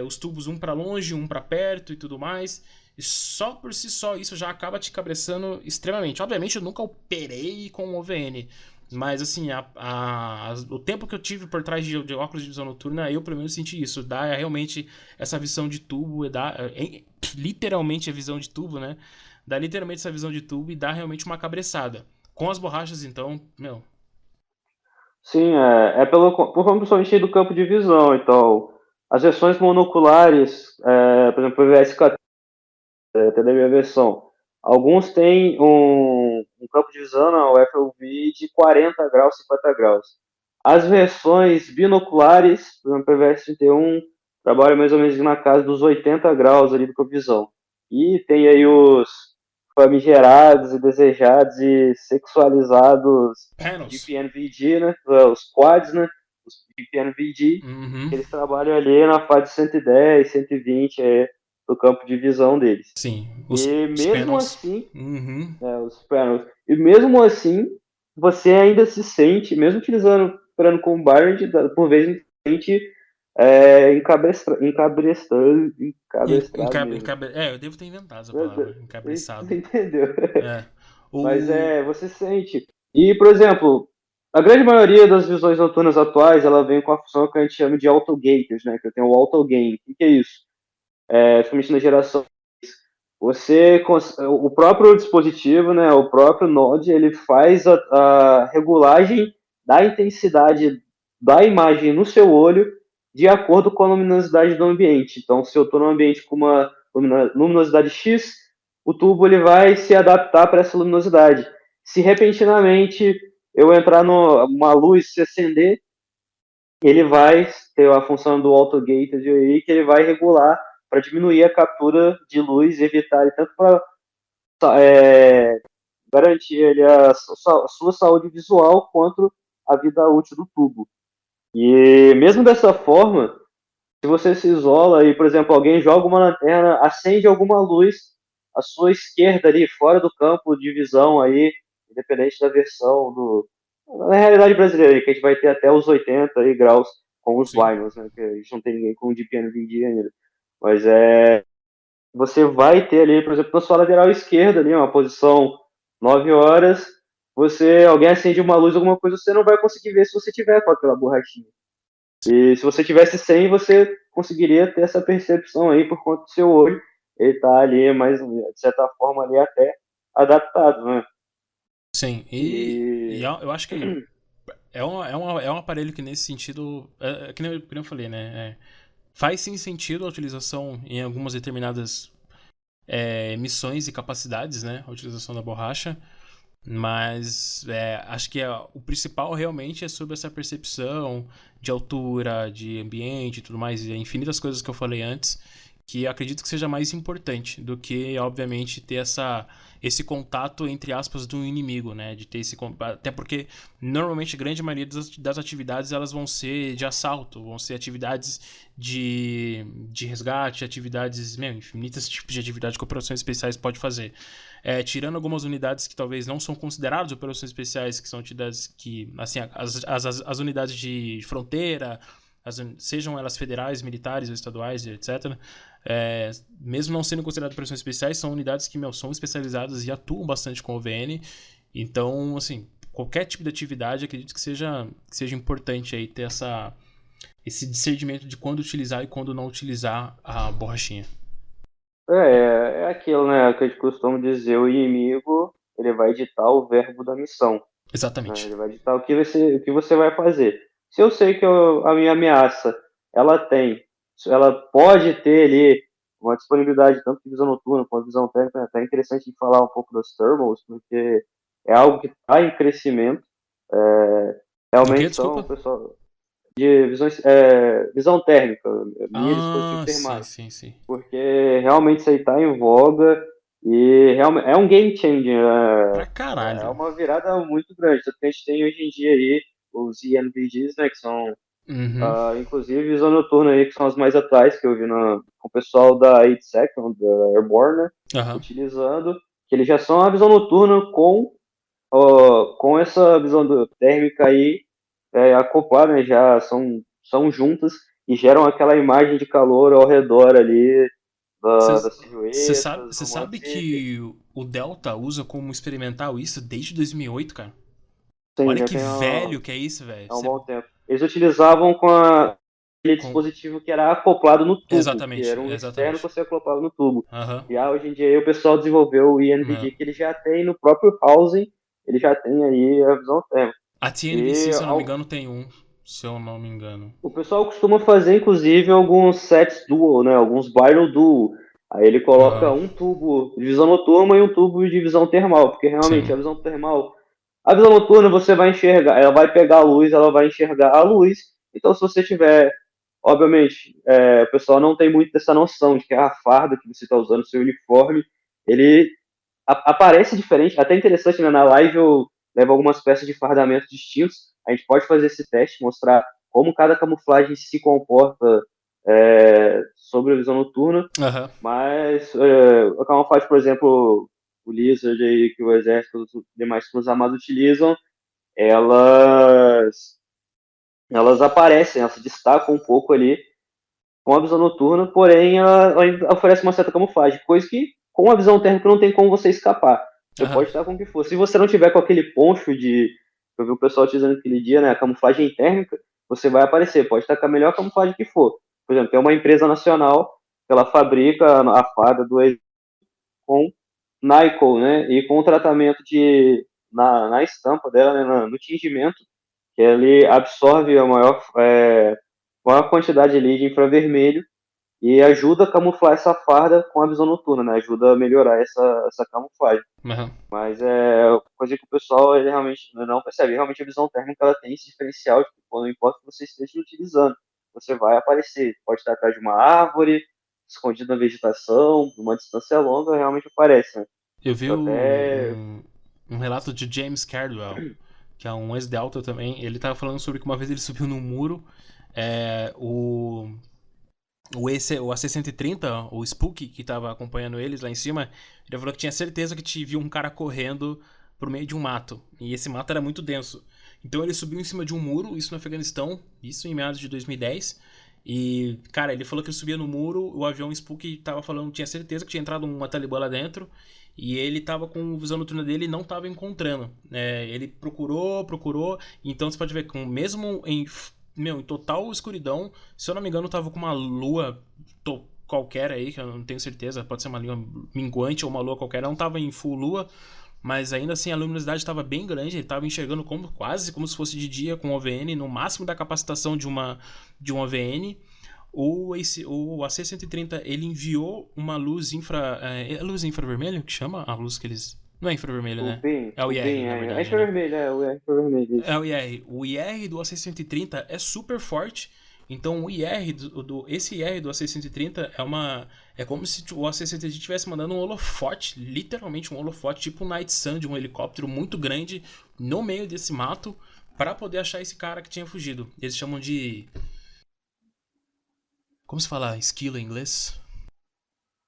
os tubos um para longe, um para perto e tudo mais. E só por si só isso já acaba te cabreçando extremamente. Obviamente eu nunca operei com OVN, mas assim, o tempo que eu tive por trás de óculos de visão noturna, eu pelo menos senti isso. Dá realmente essa visão de tubo, literalmente a visão de tubo, né? Dá literalmente essa visão de tubo e dá realmente uma cabreçada. Com as borrachas, então, meu, Sim, por conta principalmente do campo de visão. Então, as versões monoculares, por exemplo, o VSK, até da minha versão, alguns têm um campo de visão, não, o FOV de 40 graus, 50 graus. As versões binoculares, por exemplo, o PVS-31, trabalha mais ou menos na casa dos 80 graus ali do campo de visão. E tem aí os famigerados e desejados e sexualizados panels. GPNVD, né? Os quads, né? Os GPNVD, Uhum. que eles trabalham ali na faixa de 110, 120 do campo de visão deles. Sim, E os mesmo panels. assim, Uhum. os panels, e mesmo assim, você ainda se sente, mesmo utilizando operando com Byron, por vezes sente encabestrado mesmo. Eu devo ter inventado essa palavra, encabeçado. Você entendeu? É. Mas O... você sente. E, por exemplo, a grande maioria das visões noturnas atuais, ela vem com a função que a gente chama de autogaters, né? Que tem o autogain. O que é isso? Principalmente na geração. O próprio dispositivo, né? O próprio Node, ele faz a regulagem da intensidade da imagem no seu olho de acordo com a luminosidade do ambiente. Então, se eu estou num ambiente com uma luminosidade X, o tubo ele vai se adaptar para essa luminosidade. Se repentinamente eu entrar numa luz se acender, ele vai ter a função do autogated aí, que ele vai regular para diminuir a captura de luz e evitar tanto para garantir ele a sua saúde visual quanto a vida útil do tubo. E mesmo dessa forma, se você se isola e, por exemplo, alguém joga uma lanterna, acende alguma luz à sua esquerda ali, fora do campo de visão aí, independente da versão na realidade brasileira, que a gente vai ter até os 80 aí, graus com os Sim. Vinyls, né? Que a gente não tem ninguém com DPI no dia ainda. Mas você vai ter ali, por exemplo, na sua lateral esquerda ali, uma posição 9 horas, alguém acende uma luz, alguma coisa, você não vai conseguir ver se você tiver com aquela borrachinha. E se você tivesse sem, você conseguiria ter essa percepção aí por conta do seu olho. Ele tá ali, mas de certa forma ali até adaptado, né? Sim, e E eu acho que é um aparelho que nesse sentido, que nem eu falei, né? Faz sim sentido a utilização em algumas determinadas missões e capacidades, né? A utilização da borracha. Mas acho que o principal realmente é sobre essa percepção de altura, de ambiente e tudo mais, e infinitas coisas que eu falei antes, que eu acredito que seja mais importante do que, obviamente, ter esse contato, entre aspas, do inimigo, né? De ter até porque, normalmente, a grande maioria das atividades elas vão ser de assalto, vão ser atividades de resgate, atividades, infinitas tipos de atividade que operações especiais pode fazer. Tirando algumas unidades que talvez não são consideradas operações especiais, que são unidades que, assim, as unidades de fronteira, sejam elas federais, militares ou estaduais, etc., mesmo não sendo consideradas operações especiais, são unidades que são especializadas e atuam bastante com o OVN. Então, assim, qualquer tipo de atividade, acredito que seja importante aí ter esse discernimento de quando utilizar e quando não utilizar a borrachinha. é aquilo, né? Que a gente costuma dizer, o inimigo, ele vai ditar o verbo da missão, né? Exatamente. Ele vai ditar o que você vai fazer. Se eu sei que a minha ameaça, ela pode ter ali uma disponibilidade tanto de visão noturna quanto de visão térmica, até interessante de falar um pouco das thermals, porque é algo que está em crescimento. Do que? Realmente são, Desculpa? pessoal, de visão térmica, mini dispositivos Ah, sim, termais, sim, sim. porque realmente isso aí está em voga e realmente é um game changer, Pra é caralho. uma virada muito grande. Tanto que a gente tem hoje em dia aí os ENVGs, né, que são Uhum. inclusive visão noturna aí, que são as mais atuais que eu vi com o pessoal da 8 Second, da Airborne, né, Aham. utilizando, que eles já são a visão noturna com essa visão térmica aí acoplada, né, já são juntas e geram aquela imagem de calor ao redor ali das Você sabe, silhuetas, cê do sabe motociclo. que o Delta usa como experimental isso desde 2008, cara? Sim, Olha já que tem velho que é isso, velho. há um bom tempo. Eles utilizavam com aquele Com... dispositivo que era acoplado no tubo, que Exatamente, era um externo que exatamente. você acoplava no tubo. Aham. E hoje em dia aí, o pessoal desenvolveu o É. INVG, que ele já tem no próprio housing, ele já tem aí a visão térmica. A E TNVC, se eu não me engano, tem um. Se eu não me engano. o pessoal costuma fazer, inclusive, alguns sets dual, né? Alguns Byro dual. Aí ele coloca Aham. um tubo de visão noturna e um tubo de visão termal, porque realmente Sim. a visão noturna você vai enxergar, ela vai pegar a luz, ela vai enxergar a luz. Então, se você tiver, obviamente, o pessoal não tem muito essa noção de que a farda que você está usando, seu uniforme, ele aparece diferente. Até interessante, né? Na live eu levo algumas peças de fardamento distintos. A gente pode fazer esse teste, mostrar como cada camuflagem se comporta sobre a visão noturna. Aham. Mas a camuflagem, por exemplo, o Lizard aí, que o exército e os demais Cruz Armados utilizam, elas elas aparecem, elas se destacam um pouco ali com a visão noturna, porém ela ainda oferece uma certa camuflagem, coisa que com a visão térmica não tem como você escapar. Você Aham. pode estar com o que for. Se você não tiver com aquele poncho de. Eu vi o pessoal utilizando aquele dia, né? A camuflagem térmica, você vai aparecer. Pode estar com a melhor camuflagem que for. Por exemplo, tem uma empresa nacional que ela fabrica a farda do com Nycol, né? E com o tratamento na estampa dela, né? No tingimento, que ele absorve a maior quantidade ali de infravermelho e ajuda a camuflar essa farda com a visão noturna, né? Ajuda a melhorar essa camuflagem. Aham. Mas é coisa que o pessoal ele realmente não percebe. Realmente a visão térmica ela tem esse diferencial de que não importa o que você esteja utilizando, você vai aparecer. Pode estar atrás de uma árvore, escondido na vegetação, numa distância longa, realmente aparece, né? Eu vi Eu até. um relato de James Cardwell, que é um ex-Delta também. Ele tava falando sobre que uma vez ele subiu num muro, é, o AC-130, o Spook, que tava acompanhando eles lá em cima, ele falou que tinha certeza que viu um cara correndo por meio de um mato. E esse mato era muito denso. Então ele subiu em cima de um muro, isso no Afeganistão, isso em meados de 2010. E, cara, ele falou que ele subia no muro, o avião Spook tava falando, tinha certeza que tinha entrado uma talibã lá dentro. E ele tava com a visão noturna dele e não tava encontrando. Ele procurou. Então você pode ver que mesmo em total escuridão, se eu não me engano, tava com uma lua qualquer aí, que eu não tenho certeza, pode ser uma lua minguante ou uma lua qualquer, não tava em full lua, mas ainda assim a luminosidade estava bem grande, ele estava enxergando quase como se fosse de dia com OVN, no máximo da capacitação de um OVN. O AC-130 ele enviou uma luz luz infravermelho que chama? A luz que eles. Não é infravermelho, né? É o O IR, PIN, na é verdade, né? infravermelho, o infravermelho, É isso. o IR. O IR do AC-130 é super forte. Então o IR esse IR do AC-130 é como se o AC-130 estivesse mandando um holofote, literalmente um holofote, tipo um Night Sun de um helicóptero muito grande no meio desse mato para poder achar esse cara que tinha fugido. Eles chamam de. Como se fala esquilo em inglês?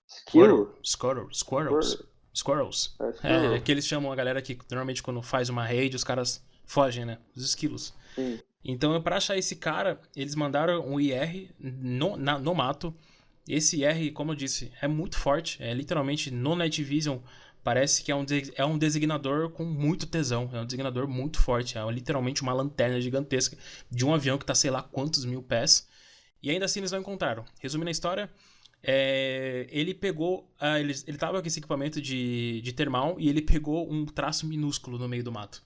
Squirrel. Esquilo? Squirrels. Squirrels. É, É squirrel. que eles chamam a galera que normalmente quando faz uma raid os caras fogem, né? Os esquilos. Sim. Então, para achar esse cara, eles mandaram um IR no mato. Esse IR, como eu disse, é muito forte. É literalmente no Night Vision. Parece que é um designador com muito tesão. É um designador muito forte. É literalmente uma lanterna gigantesca de um avião que tá sei lá quantos mil pés. E ainda assim eles não encontraram. Resumindo a história, ele pegou. Ele tava com esse equipamento de termal e ele pegou um traço minúsculo no meio do mato.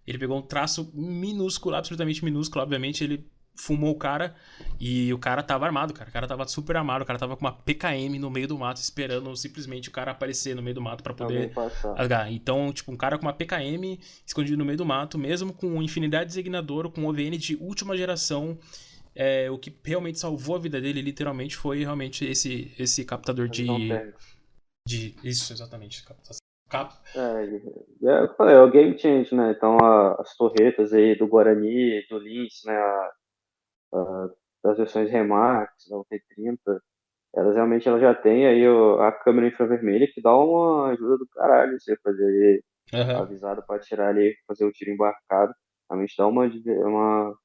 Ele pegou um traço minúsculo, absolutamente minúsculo. Obviamente, ele fumou o cara e o cara tava armado, cara. O cara tava super armado, o cara tava com uma PKM no meio do mato, esperando simplesmente o cara aparecer no meio do mato pra Alguém poder passar. agarrar. Então, tipo, um cara com uma PKM escondido no meio do mato, mesmo com infinidade de designador, com OVN de última geração. O que realmente salvou a vida dele, literalmente, foi realmente esse captador A visão térmica. Isso, exatamente. Eu falei, é o game change, né? Então as torretas aí do Guarani, do Lince, né? Das versões Remax, da UT30, elas já têm aí a câmera infravermelha que dá uma ajuda do caralho você fazer ali, Aham. avisado para tirar ali, fazer o tiro embarcado. Realmente dá uma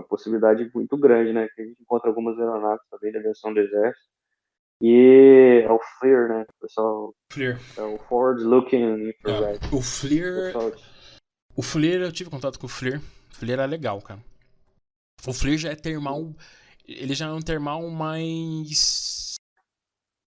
possibilidade muito grande, né? Que a gente encontra algumas aeronaves também da versão do Exército. E é o FLIR, né? O pessoal, FLIR. é o Forward Looking Infrared. O O FLIR. pessoal, O FLIR, eu tive contato com o FLIR. O FLIR era legal, cara. O FLIR já é termal. Ele já é um termal mais.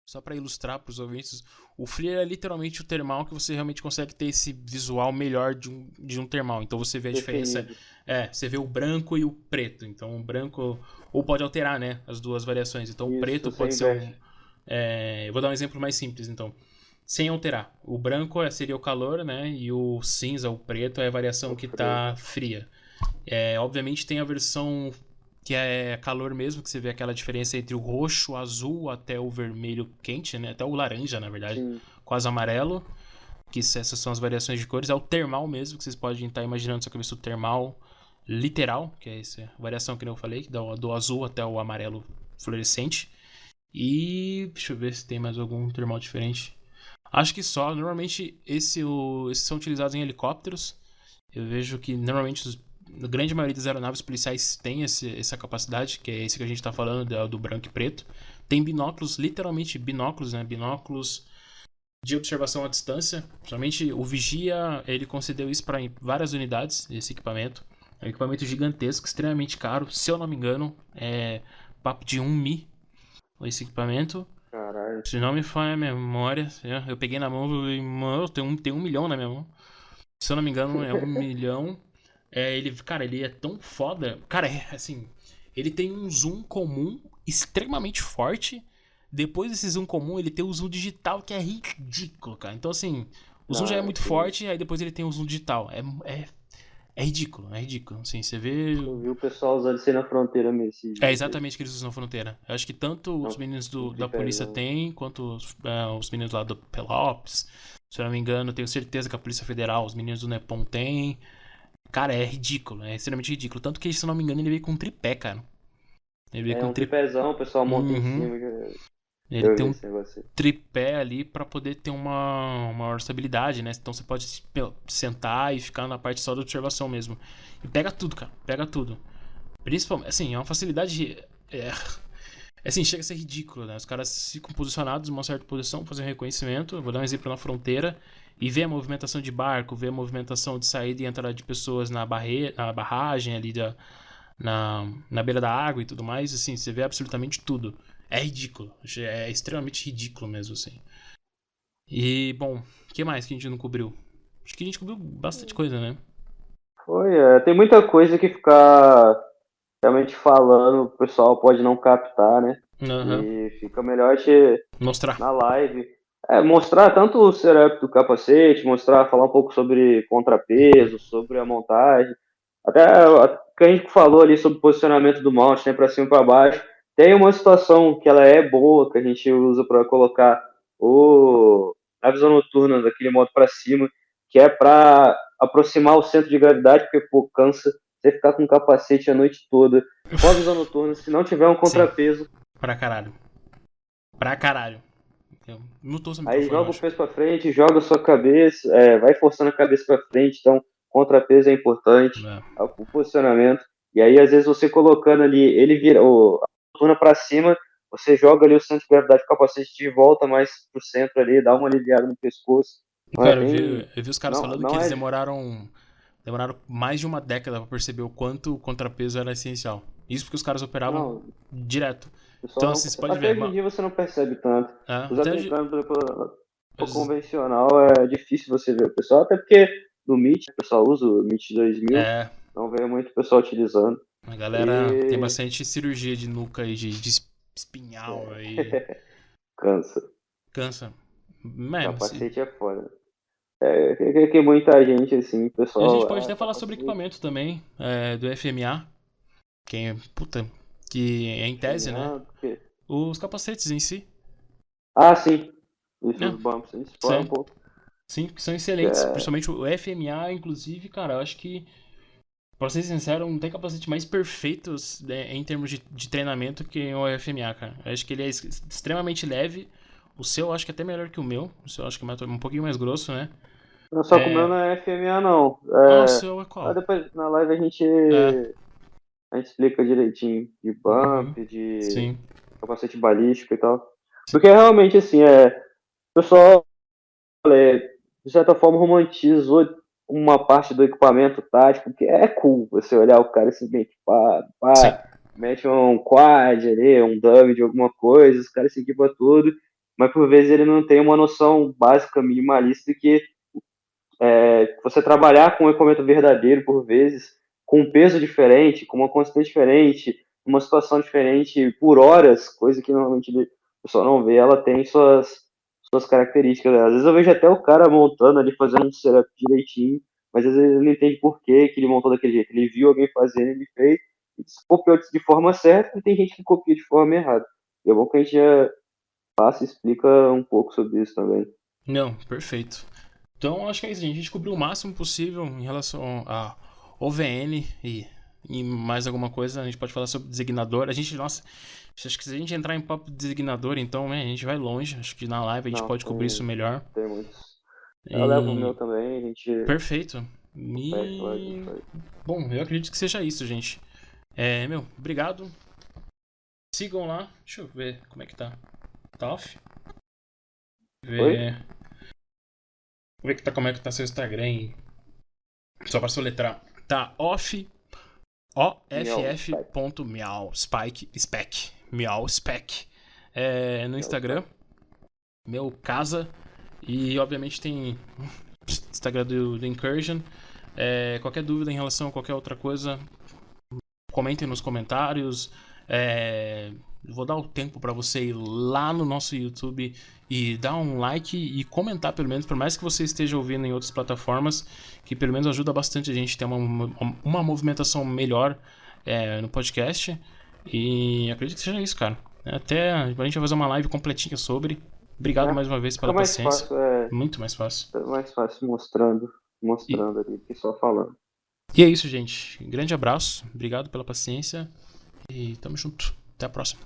Só pra ilustrar pros ouvintes, o FLIR é literalmente o termal que você realmente consegue ter esse visual melhor de um termal. Então você vê a diferença. definido. Você vê o branco e o preto. Então o branco. Ou pode alterar, né? As duas variações. Então o Isso, preto você pode ser inverte. um. Eu vou dar um exemplo mais simples, então. Sem alterar. O branco seria o calor, né? E o cinza, o preto, é a variação O que frio. tá fria. Obviamente tem a versão que é calor mesmo, que você vê aquela diferença entre o roxo, o azul até o vermelho quente, né? Até o laranja, na verdade, Sim. quase amarelo. Que essas são as variações de cores. É o termal mesmo, que vocês podem estar imaginando na sua cabeça o termal literal, que é essa variação que eu falei, que dá do azul até o amarelo fluorescente. E deixa eu ver se tem mais algum termal diferente. Acho que só. Normalmente esses são utilizados em helicópteros. Eu vejo que normalmente a grande maioria das aeronaves policiais tem essa capacidade, que é esse que a gente tá falando, do branco e preto. Tem binóculos, literalmente binóculos, né? Binóculos de observação à distância. Somente o Vigia, ele concedeu isso para várias unidades, esse equipamento. É um equipamento gigantesco, extremamente caro. Se eu não me engano, é papo de 1 Mi esse equipamento. Caralho. Se não me falha a memória, eu peguei na mão e falei, mano, tem 1 milhão na minha mão. Se eu não me engano, é 1 milhão. Cara, ele é tão foda. Cara, assim, ele tem um zoom comum extremamente forte. Depois desse zoom comum, ele tem o zoom digital, que é ridículo, cara. Então, assim, o zoom já é muito forte, aí depois ele tem o zoom digital. É ridículo, é ridículo. Assim, você vê. Eu vi o pessoal usando isso aí na fronteira mesmo. É exatamente o que eles usam na fronteira. Eu acho que tanto os meninos da polícia tripézão. têm, quanto os meninos lá do Pelops. Se eu não me engano, tenho certeza que a Polícia Federal, os meninos do Nepom têm. Cara, é ridículo, é extremamente ridículo. Tanto que, se eu não me engano, ele veio com tripé, cara. Ele veio É com um tripé. tripézão, o pessoal monta em Uhum. cima. Ele Eu tem vi um esse negócio aí. tripé ali pra poder ter uma maior estabilidade, né? Então você pode sentar e ficar na parte só da observação mesmo. E pega tudo, cara. Pega tudo. Principalmente, assim, é uma facilidade. Assim, chega a ser ridículo, né? Os caras ficam posicionados em uma certa posição, fazem reconhecimento. Eu vou dar um exemplo na fronteira. E vê a movimentação de barco, vê a movimentação de saída e entrada de pessoas na barragem ali na beira da água e tudo mais. Assim, você vê absolutamente tudo. É ridículo. É extremamente ridículo mesmo, assim. E, bom, o que mais que a gente não cobriu? Acho que a gente cobriu bastante coisa, né? Foi, tem muita coisa que ficar realmente falando, o pessoal pode não captar, né? Aham. E fica melhor te Mostrar. na live. Mostrar tanto o setup do capacete, mostrar, falar um pouco sobre contrapeso, sobre a montagem. Até o que a gente falou ali sobre o posicionamento do mount, né, para cima e para baixo. Tem uma situação que ela é boa, que a gente usa para colocar a visão noturna daquele modo para cima, que é para aproximar o centro de gravidade, porque pô, cansa você ficar com o capacete a noite toda, com a visão noturna, se não tiver um Sim, contrapeso. pra caralho. Pra caralho. Mutou seu Aí microfone, eu joga o acho. peso para frente, joga a sua cabeça, vai forçando a cabeça para frente. Então, contrapeso é importante, É. o posicionamento. E aí, às vezes, você colocando ali, ele vira a coluna para cima, você joga ali o centro de gravidade do capacete de volta mais pro centro ali, dá uma aliviada no pescoço. Não é Cara, bem. eu vi os caras Não, falando que não eles é. demoraram mais de uma década pra perceber o quanto o contrapeso era essencial. Isso porque os caras operavam Não, direto. o pessoal Então, não. assim, você pode Até ver, hoje em dia você não percebe tanto. Os até hoje. americanos, por exemplo, o convencional é difícil você ver o pessoal, até porque no Meet o pessoal usa o Meet 2000, É, não veio muito pessoal utilizando. a galera tem E bastante cirurgia de nuca e de espinhal aí. cansa. Cansa. Capacete é foda. Que muita gente, assim, A gente pessoal, pode até falar sobre capacete, equipamento também, do FMA, puta, que é em tese, né? FMA, porque... Os capacetes em si. Ah, sim. Isso, É, os bumps, eles exploram um sim, pouco. sim, que são Que excelentes. é... Principalmente o FMA, inclusive, cara, eu acho que, pra ser sincero, não tem capacete mais perfeito, né, em termos de treinamento que o FMA, cara. Eu acho que ele é extremamente leve. O seu eu acho que é até melhor que o meu. O seu eu acho que é um pouquinho mais grosso, né? Não só com o meu É... não é FMA, não. Ah, o seu é qual? Depois, na live, É. a gente explica direitinho de Uhum. bump, de Sim. capacete balístico e tal. Porque realmente, assim, o pessoal, de certa forma, romantizou uma parte do equipamento tático, que é cool você olhar o cara assim, bem equipado, Sim. pá, mete um quad ali, um dummy de alguma coisa, os caras se equipam tudo, mas por vezes ele não tem uma noção básica, minimalista, que você trabalhar com um equipamento verdadeiro, por vezes, com um peso diferente, com uma constância diferente, uma situação diferente, por horas, coisa que normalmente o pessoal não vê, ela tem suas características. Às vezes eu vejo até o cara montando ali, fazendo um setup direitinho, mas às vezes ele não entende por que ele montou daquele jeito. Ele viu alguém fazendo, ele fez, e copiou de forma certa, e tem gente que copia de forma errada. E é bom que a gente já passa e explica um pouco sobre isso também. Não, perfeito. Então, acho que é isso, gente. A gente cobriu o máximo possível em relação a OVN e mais alguma coisa. A gente pode falar sobre designador. Nossa, acho que se a gente entrar em papo de designador, então, né, a gente vai longe. Acho que na live a gente Não, pode cobrir isso melhor. tem muitos. Eu levo o meu E também, a gente perfeito. fecha lá, a gente E faz. Bom, eu acredito que seja isso, gente. Obrigado. Sigam lá. Deixa eu ver como é que tá. Tá off? Ver. Ver que tá, como é que tá seu Instagram aí. Só pra soletrar. Tá off. off.meow spec. Meow spec. No Instagram. Meu casa. E obviamente tem Instagram do Incursion. Qualquer dúvida em relação a qualquer outra coisa, comentem nos comentários. Vou dar o tempo para você ir lá no nosso YouTube e dar um like e comentar, pelo menos, por mais que você esteja ouvindo em outras plataformas, que pelo menos ajuda bastante a gente a ter uma movimentação melhor no podcast. E acredito que seja isso, cara. Até a gente vai fazer uma live completinha sobre. Obrigado mais uma vez pela paciência. Fácil, muito mais fácil. É mais fácil mostrando ali, o pessoal falando. E é isso, gente. Grande abraço. Obrigado pela paciência. E tamo junto. Até a próxima.